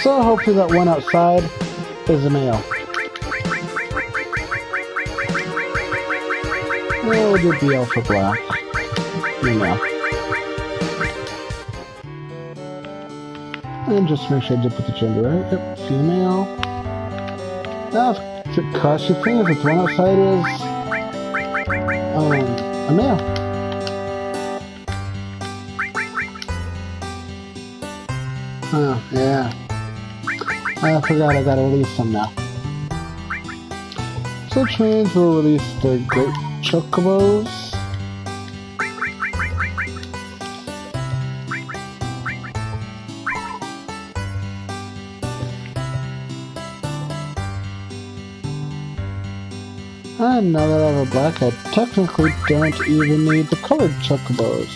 So hopefully that one outside is a male. We'll do BL for black. Female. And just make sure I did put the gender right. Yep, female. Now, if it cross your fingers, if the one outside is a male. Oh, yeah. I forgot I gotta release them now. So which means we'll release the Great Chocobos. And now that I have a black, I technically don't even need the colored Chocobos.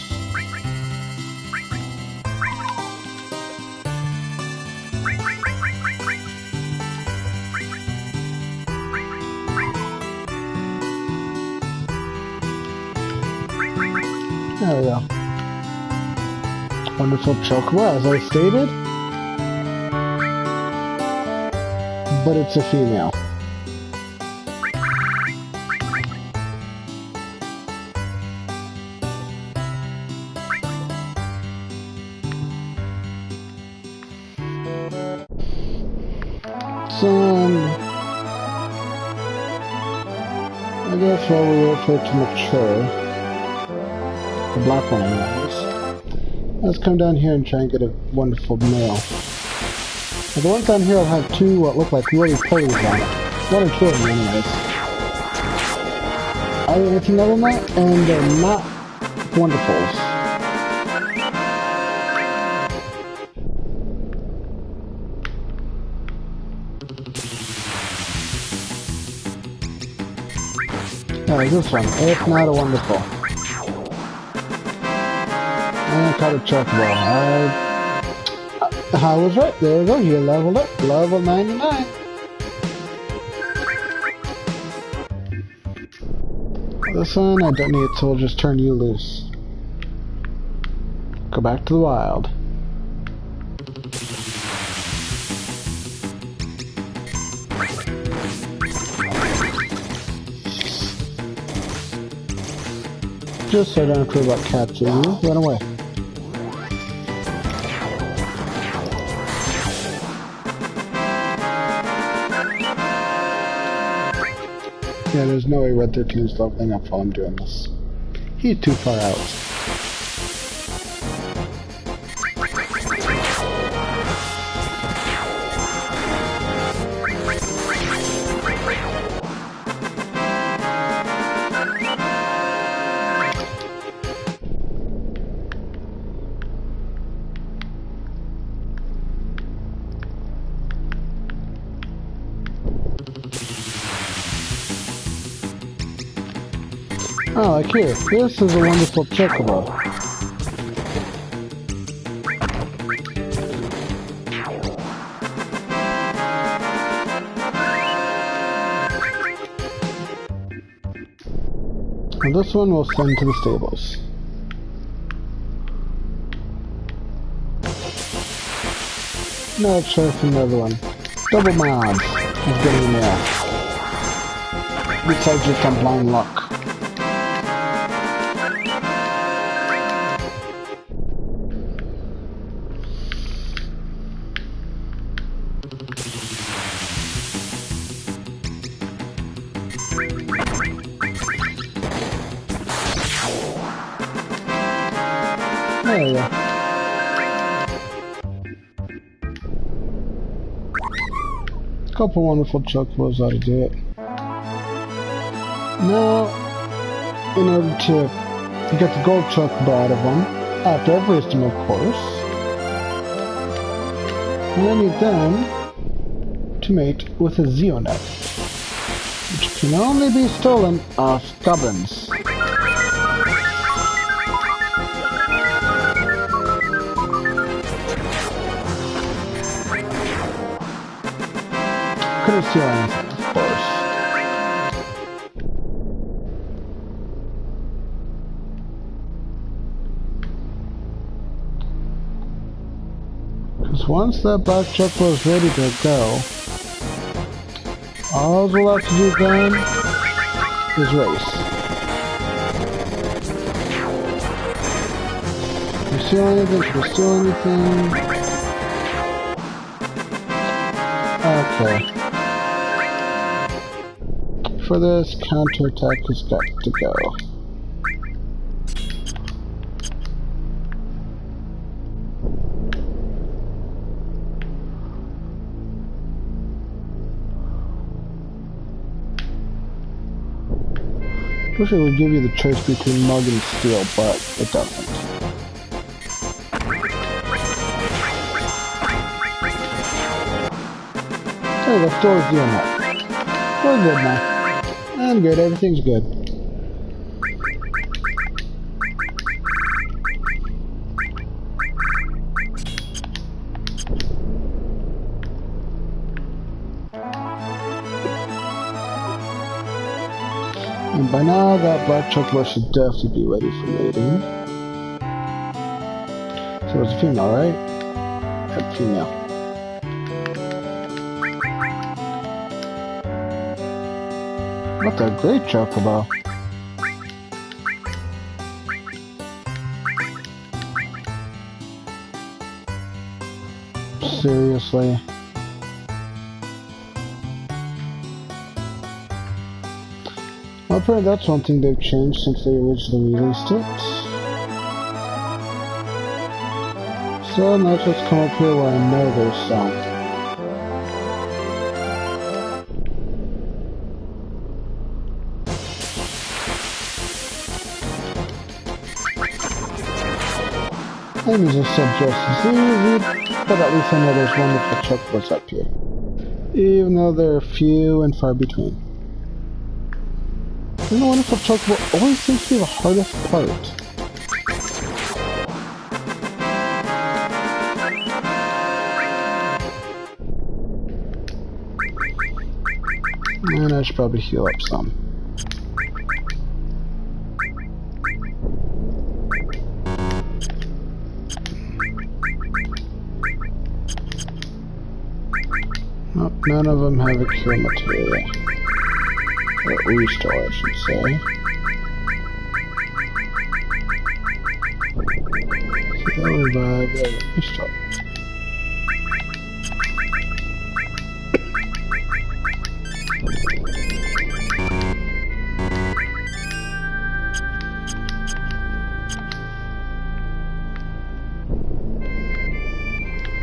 There we go. Wonderful Chocobo, as I stated. But it's a female. I guess while we wait for it to mature, the black one anyways, let's come down here and try and get a wonderful male. Now the ones down here will have two what look like really pulleys on it. One or two of them anyways. Anything other than that, and they're not wonderfuls. This one, it's not a wonderful. And Carob Chocobo. I was right, there we go, you leveled up, level 99. This one, I don't need it, so we'll just turn you loose. Go back to the wild. Just so I don't have to worry about capturing you. Run away. Yeah, there's no way Red 13 is leveling up while I'm doing this. He's too far out. Oh, like here. This is a Wonderful Chocobo. And this one we'll send to the stables. Now let's try for another one. Double my odds of getting a male. Besides just on blind luck. There we go. Couple Wonderful Chocobos ought to do it. Now, in order to get the gold Chocobo out of them, after I've raised them, of course, I need them to mate with a Zeio Nut, which can only be stolen off goblins. Couldn't steal anything, of course. Because once that black chocobo is ready to go, all we'll have to do then is race. Can we steal anything? Can we steal anything? Okay. For this, counterattack has got to go. I wish it would give you the choice between mug and steel, but it doesn't. There we go, store Zeio Nut. We're good now. I'm good, everything's good. And by now, that black chocobo should definitely be ready for mating. So it's a female, right? Yep, female. What a great chocobo. Seriously? Well, apparently that's one thing they've changed since they originally released it. So now let's just come up here where I know there's some. And these are still just as easy, but at least I know there's wonderful chocobos up here. Even though they're few and far between. And the wonderful chocobo always seems to be the hardest part. And I should probably heal up some. Nope, none of them have a cure material. Or restore, I should say. Heal, revive, restore.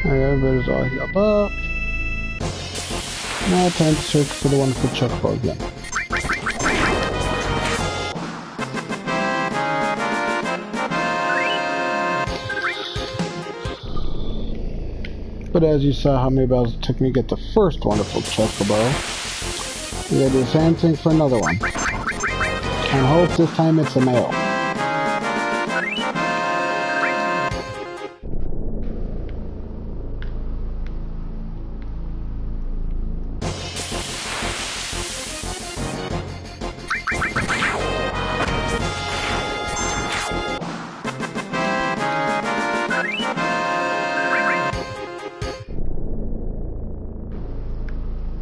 Alright, everybody's all healed up. Now time to search for the wonderful chocobo again. But as you saw how many battles it took me to get the first wonderful chocobo, we gotta do the same thing for another one. And hope this time it's a male.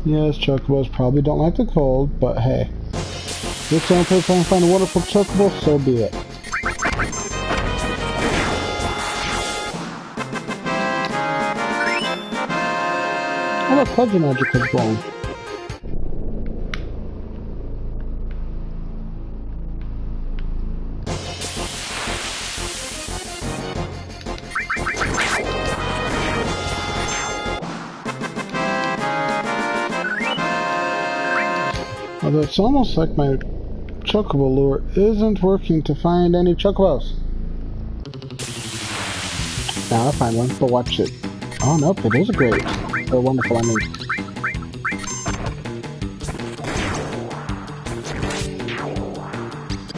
Yes, chocobos probably don't like the cold, but hey. If it's the only place I can find a wonderful chocobo, so be it. Oh look, Pleasure Magic is born. Although it's almost like my chocobo lure isn't working to find any chocobos. Now I'll find one, but watch it. Oh nope, it is a great. Or wonderful, I mean.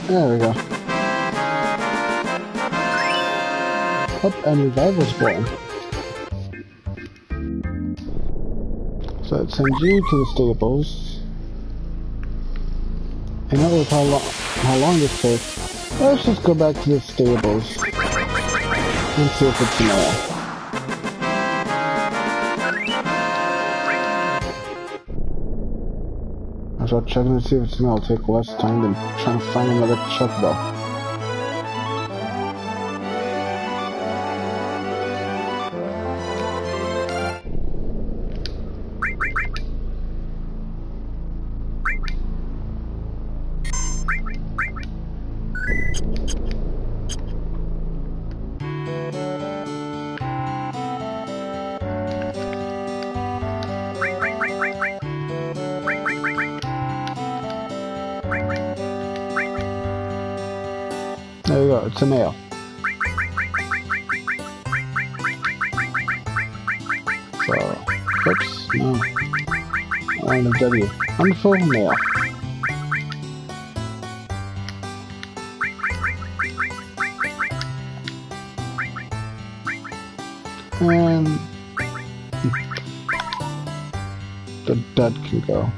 There we go. Oh, and Revival's born. So it sends you to the stables. I know with how long this takes. Let's just go back to the stables and see if it's a male. I'll check and see if it's me. It'll take less time than trying to find another Chocobo. There you go, it's a male. So, oops, no. I wanted a W. Wonderful male. And the dud can go.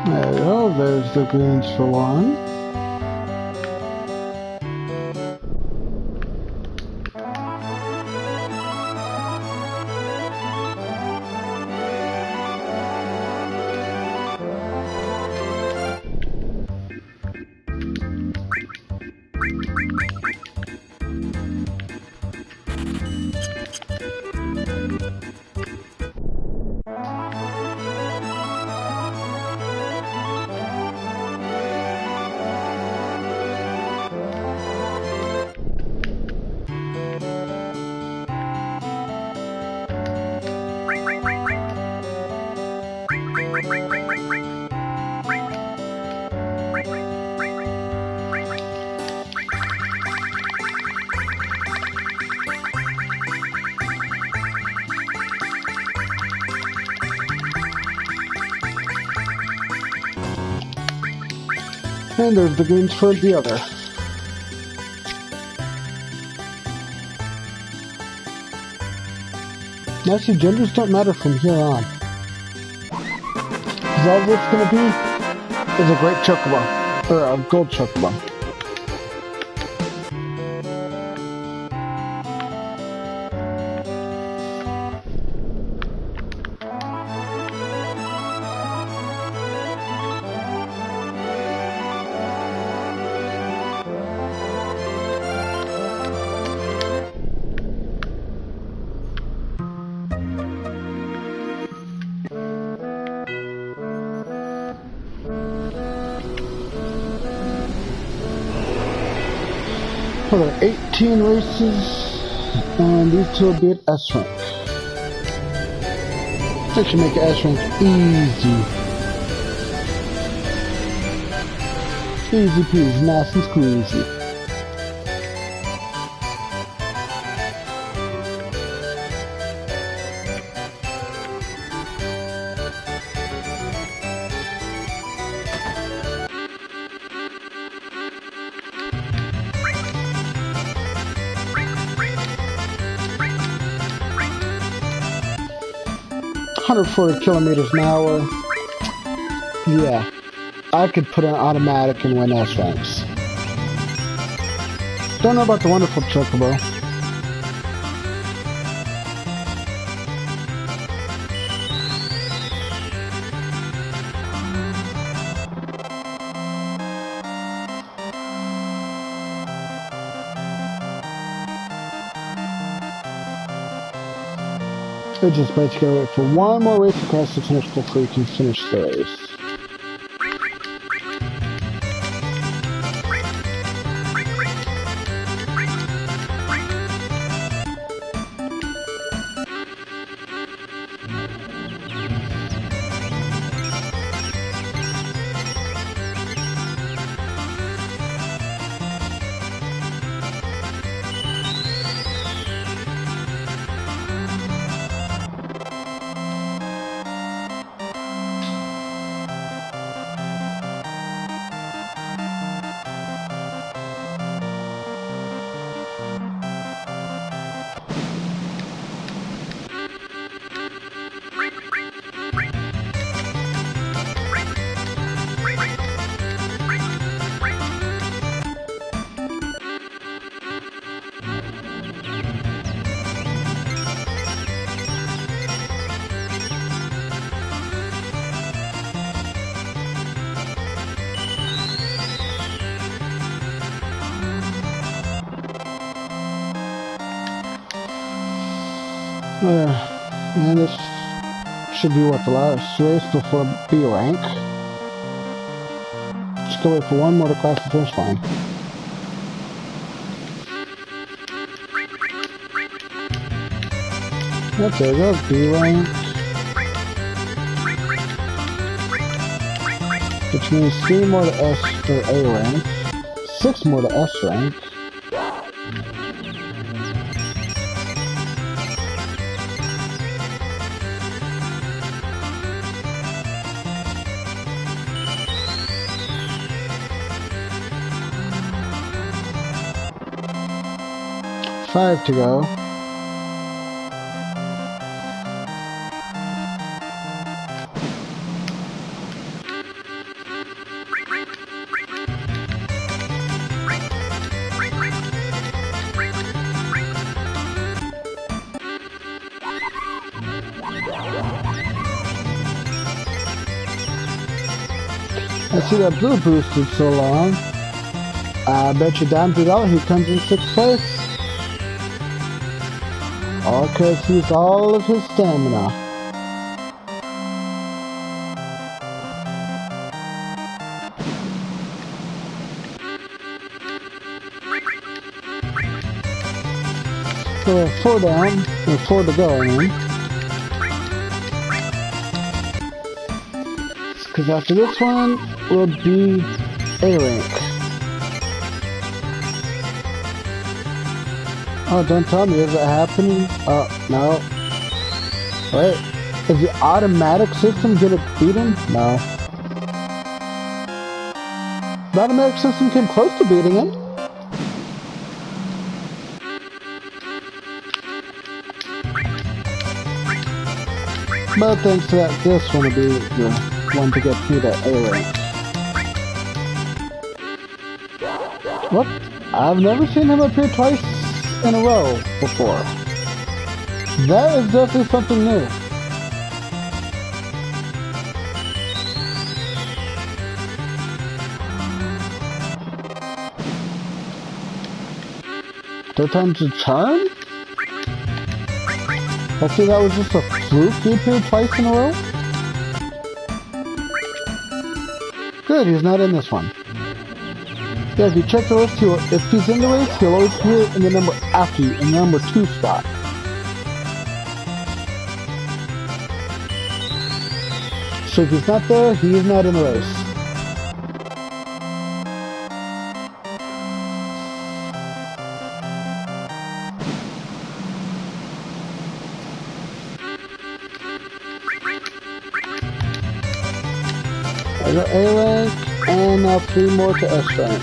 There we go, there's the greens for one. And there's the greens for the other. Actually, genders don't matter from here on. Because all it's going to be is a Great Chocobo, or a Gold Chocobo. Hold on, 18 races, and these two will be at S rank. That should make S rank easy. Easy peasy, nice and squeezy. .140 kilometers an hour. Yeah, I could put an automatic and win S ranks. Don't know about the Wonderful Chocobo. I just basically wait for one more race across the finish before you can finish the race. And this should be what, the last race before B rank. Just go wait for one more to cross the finish line. Yep, there goes B rank. Which means 3 more to S or A rank. 6 more to S rank. Five to go. I see that blue boosted so long. I bet you $3 he comes in 6th place. All because he used all of his stamina. So we have 4 down, and 4 to go, I mean. Because after this one will be A rank. Oh, don't tell me, is it happening? Oh, no. Wait, is the automatic system gonna beat him? No. The automatic system came close to beating him. But thanks to that, this one will be the one to get me to A rank. What? I've never seen him appear twice in a row before. That is definitely something new. Third time's a charm? Hopefully that was just a fluke he appeared twice in a row. Good, he's not in this one. Yeah, if you check the list, if he's in the race, he'll always appear in the number after you, in the number 2 spot. So if he's not there, he is not in the race. I got A rank, and now 3 more to S rank.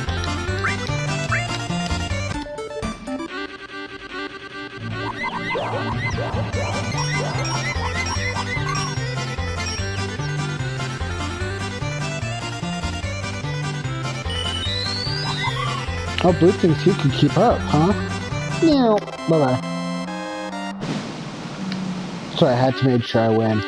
Oh, Blue thinks he can keep up, huh? Yeah, bye-bye. So I had to make sure I win.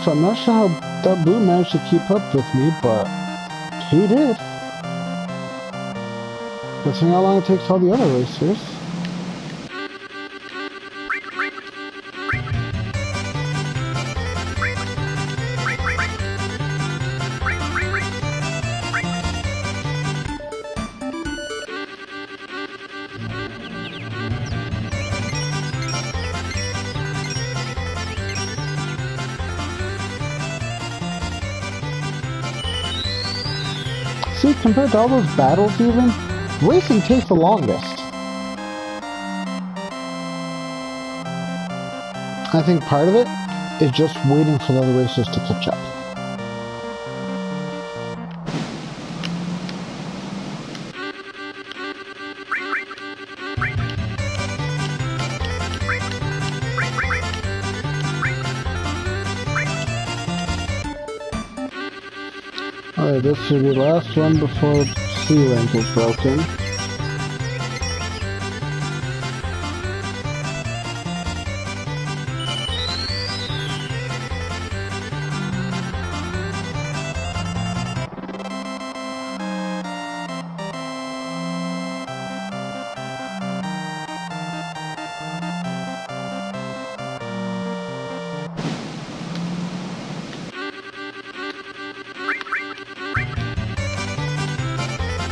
I'm not sure how that Blue managed to keep up with me, but he did. Considering how long it takes all the other racers. See, compared to all those battles even, racing takes the longest. I think part of it is just waiting for the other racers to catch up. Alright, this should be the last one before C rank is broken.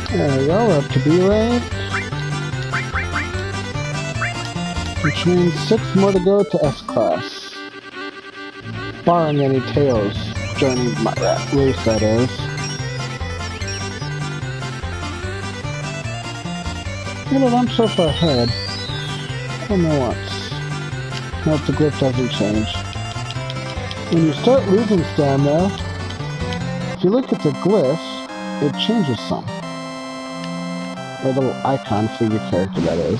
There we go, we're up to B rank. Which means 6 more to go to S class. Barring any tails joining my race, that is. You know, I'm so far ahead. I don't know what. Nope, the glyph doesn't change. When you start losing stamina, if you look at the glyph, it changes some. Or the little icon for your character, that is.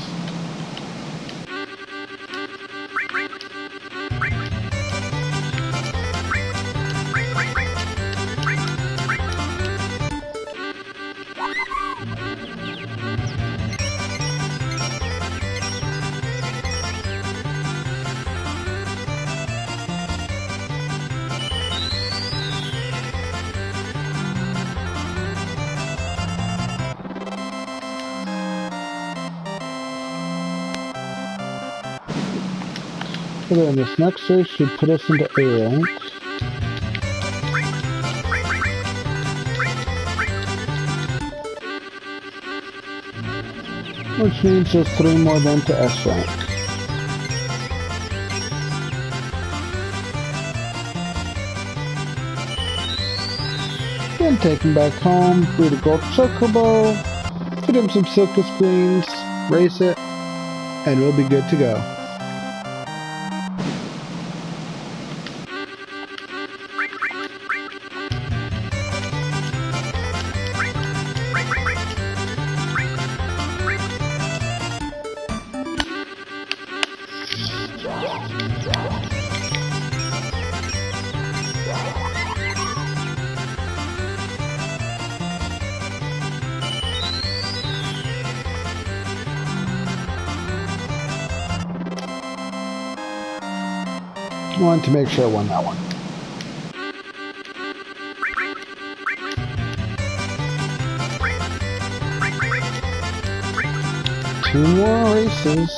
So then this next race should put us into A rank. Which means there's 3 more then to S rank. Then take him back home, breed a Great Chocobo, feed him some silky screens, race it, and we'll be good to go. I wanted to make sure I won that one. Two more races.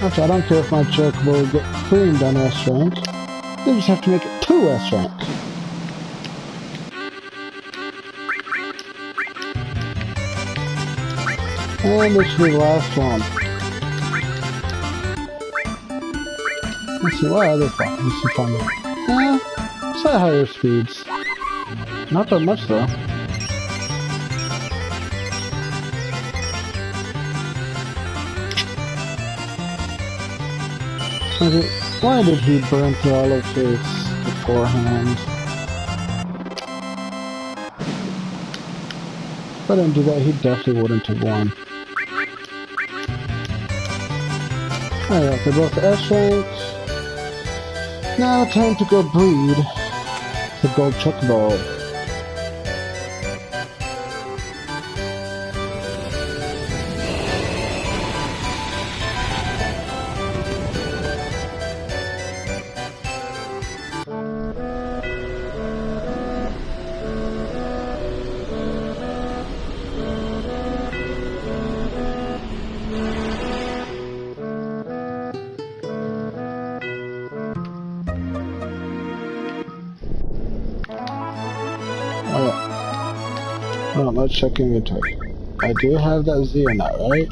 Actually, I don't care if my Chocobo will get creamed on S rank. They just have to make it 2 S rank. And this should be the last one. Let's see, what other fun? Let's see fun. Slightly higher speeds. Not that much though. Okay, why did he burn through all of his beforehand? If I didn't do that, he definitely wouldn't have won. Alright, they're both S ranked. Now time to go breed the Great Chocobo. Hold on, let's check inventory. I do have that Zeio Nut, right?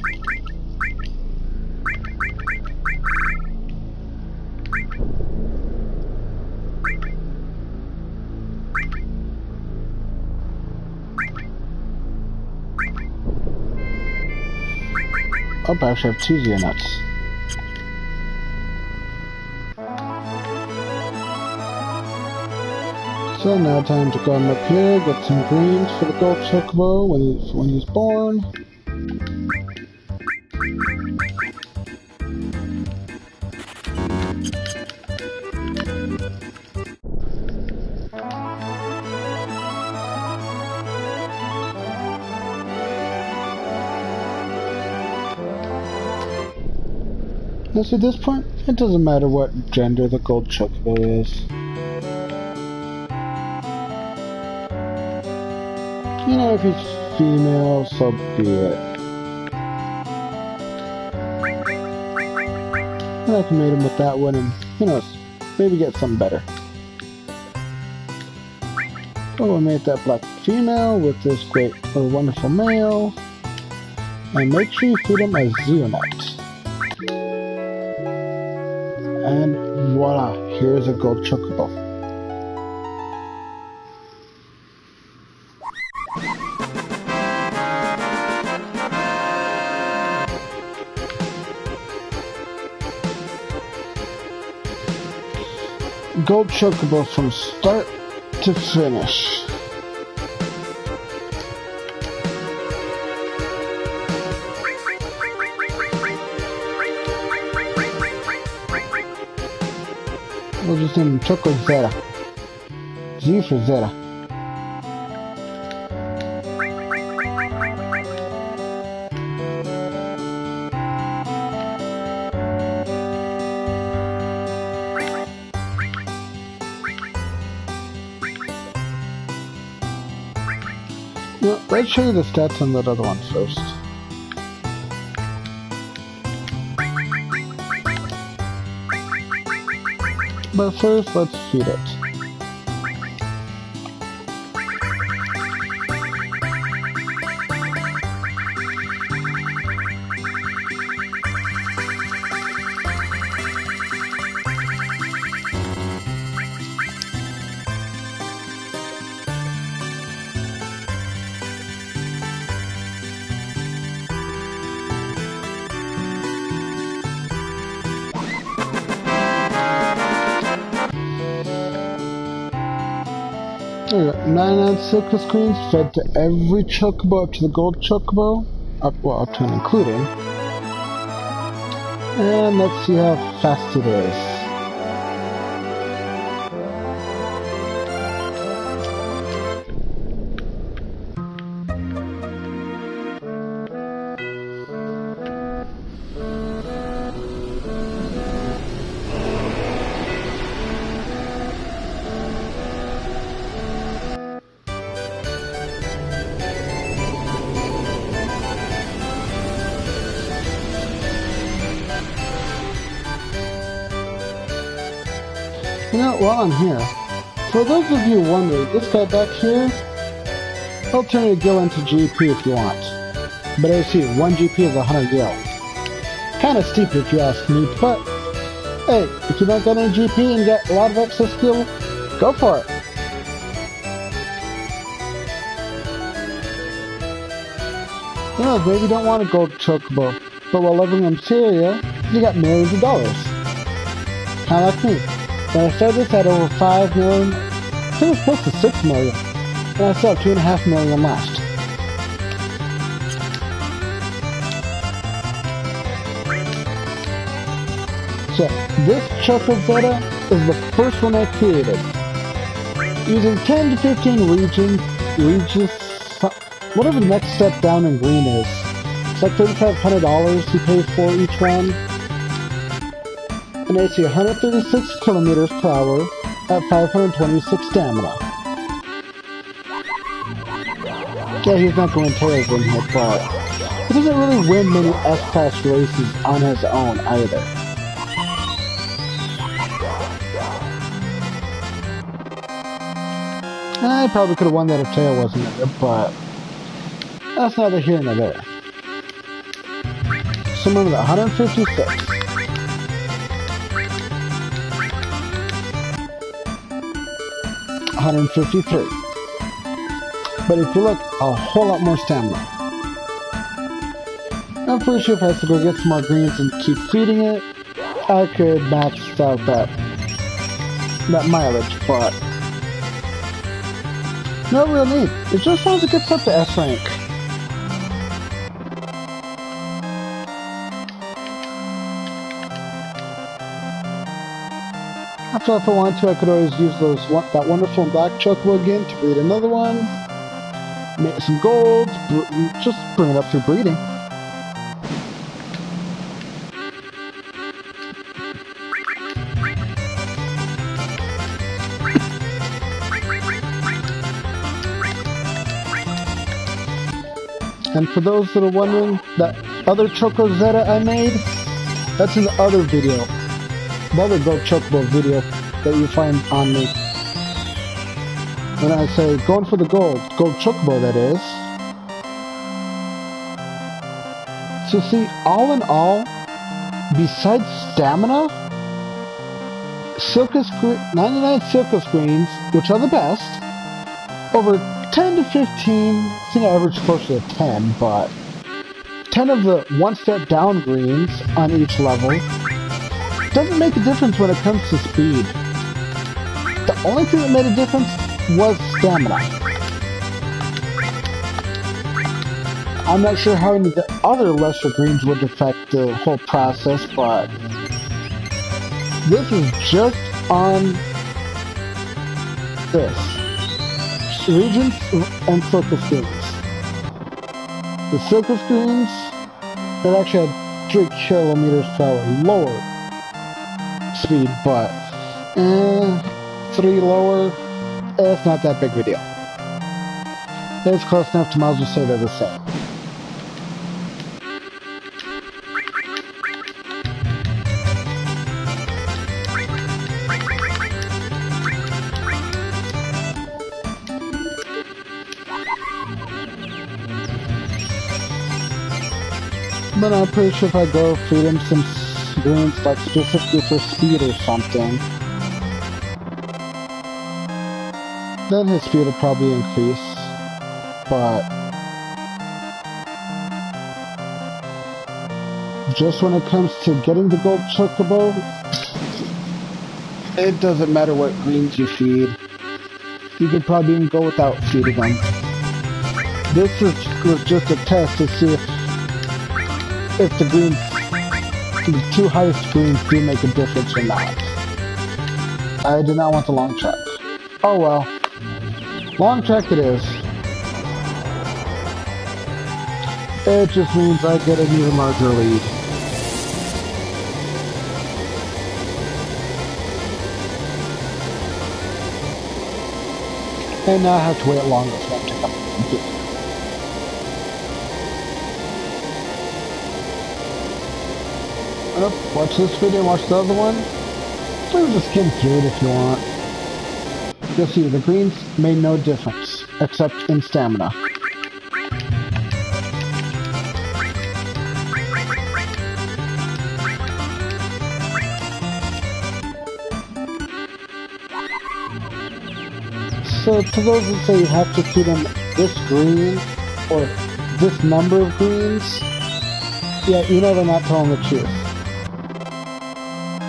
Oh, I actually have 2 Zeio Nuts. So now time to come up here, get some greens for the gold chocobo when he's born. Now see, at this point, it doesn't matter what gender the gold chocobo is. You know, if he's female, so be it. And I can mate him with that one and, who knows, maybe get something better. So we'll mate that black female with this great or wonderful male. And make sure you feed him a Zeio Nut. And voila, here's a gold chocobo. Gold chocobo from start to finish. We'll just name him Choco Zeta. Z for Zeta. Well, let's show you the stats on that other one first. But first, let's feed it. There we go. 99 silk screens fed to every chocobo up to the gold chocobo, up to and including. And let's see how fast it is. You know, while I'm here, for those of you wondering, this guy back here, he'll turn your gil into GP if you want. But as you see, 1 GP is 100 gil. Kinda steep if you ask me, but hey, if you don't get any GP and get a lot of excess gil, go for it. You know, maybe you don't want a gold chocobo, but while living in Syria, you got millions of dollars. Kinda like me. When I started this, I had over 5 million, I think it was close to 6 million, and I still have 2.5 million left. So, this Choco Zeta is the first one I created. Using 10 to 15 regions, whatever the next step down in green is. It's like $3,500 you pay for each one. And AC 136 kilometers per hour at 526 stamina. Yeah, he's not going tails in here, but he doesn't really win many S-Class races on his own either. I probably could have won that if tail wasn't in there, but that's neither here nor there. So remember that 156. 153. But if you look, a whole lot more stamina. I'm pretty sure if I have to go get some more greens and keep feeding it, I could max out that mileage, but No real need. It's just as long as it gets up to S rank. After all, if I wanted to, I could always use that wonderful black chocobo again to breed another one. Make some gold, just bring it up through breeding. And for those that are wondering, that other Choco Zeta I made, that's in the other video. The other Gold Chocobo video that you find on me. When I say going for the Gold Chocobo, that is. So see, all in all, besides stamina, 99 Silcus greens, which are the best, over 10 to 15, I think I average closer to 10, but 10 of the one step down greens on each level doesn't make a difference when it comes to speed. The only thing that made a difference was stamina. I'm not sure how any of the other lesser greens would affect the whole process, but this is just on this. Regents and Silcus greens. The Silcus greens, it actually had 3 kilometers per hour lower speed, but 3 lower, it's not that big of a deal. It's close enough to might as well say they're the same. But I'm pretty sure if I go feed him some greens, like specifically for speed or something, then his speed will probably increase. But just when it comes to getting the Gold Chocobo, it doesn't matter what greens you feed. You could probably even go without feeding them. This was just a test to see if the greens, the 2 highest greens do make a difference or not. I did not want the long track. Oh well. Long track it is. It just means I get an even larger lead. And now I have to wait longer for them to come in. Watch this video, watch the other one. Or just skim through it if you want. You'll see the greens made no difference, except in stamina. So to those that say you have to feed them this green, or this number of greens, yeah, you know they're not telling the truth.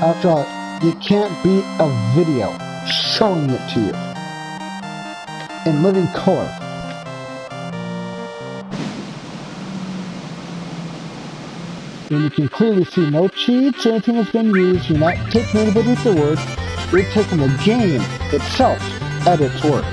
After all, you can't beat a video showing it to you in living color. When you can clearly see no cheats or anything that's been used, you're not taking anybody at their word, you're taking the game itself at its word.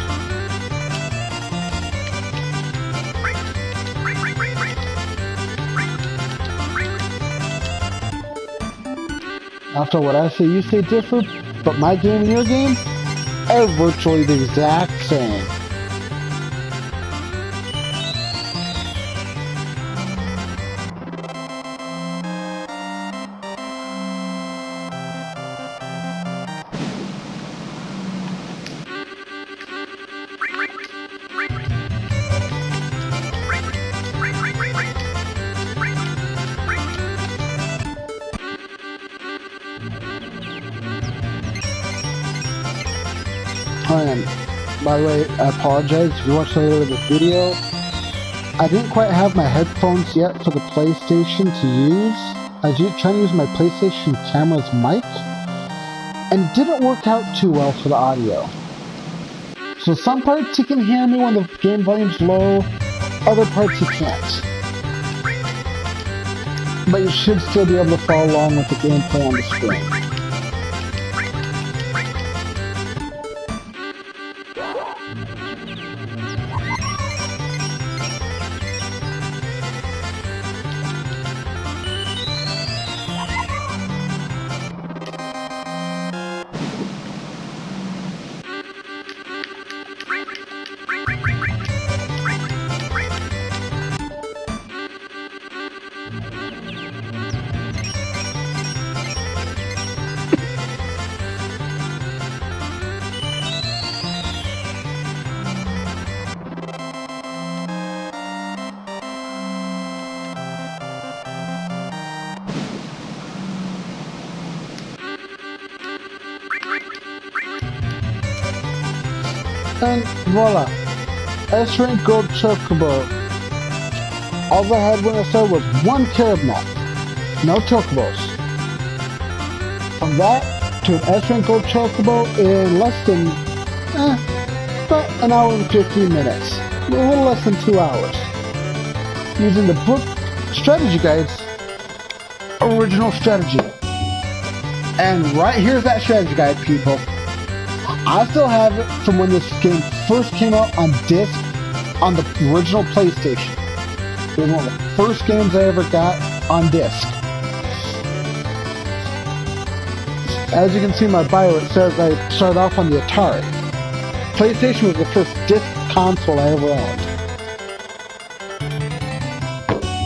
After what I say, you say differ, but my game and your game are virtually the exact same. And by the way, I apologize if you watched a little bit of the video. I didn't quite have my headphones yet for the PlayStation to use. I was trying to use my PlayStation camera's mic, and it didn't work out too well for the audio. So some parts you can hear me when the game volume's low, other parts you can't. But you should still be able to follow along with the gameplay on the screen. And voila, S-Rank Gold Chocobo. All I had when I started was one Carob Nut, no Chocobos. From that to an S-Rank Gold Chocobo in less than, about an hour and 15 minutes. A little less than 2 hours. Using the book strategy guide's original strategy. And right here's that strategy guide, people. I still have it from when this game first came out on disc on the original PlayStation. It was one of the first games I ever got on disc. As you can see in my bio, it says I started off on the Atari. PlayStation was the first disc console I ever owned.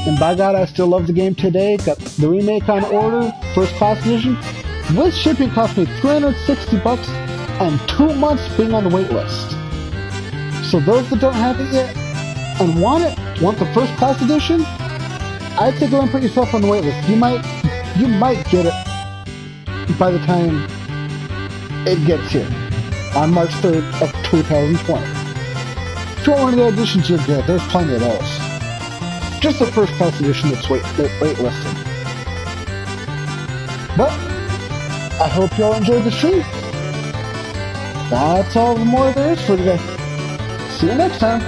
And by God, I still love the game today. Got the remake on order, first class edition. With shipping cost me $360 and 2 months being on the wait list. So those that don't have it yet and want the first class edition, I'd say go and put yourself on the wait list. You might get it by the time it gets here on March 3rd of 2020. If you want one of the editions, you're good. There's plenty of those. Just the first class edition that's wait listed. But I hope you all enjoyed the stream. That's all the more there is for today. See you next time.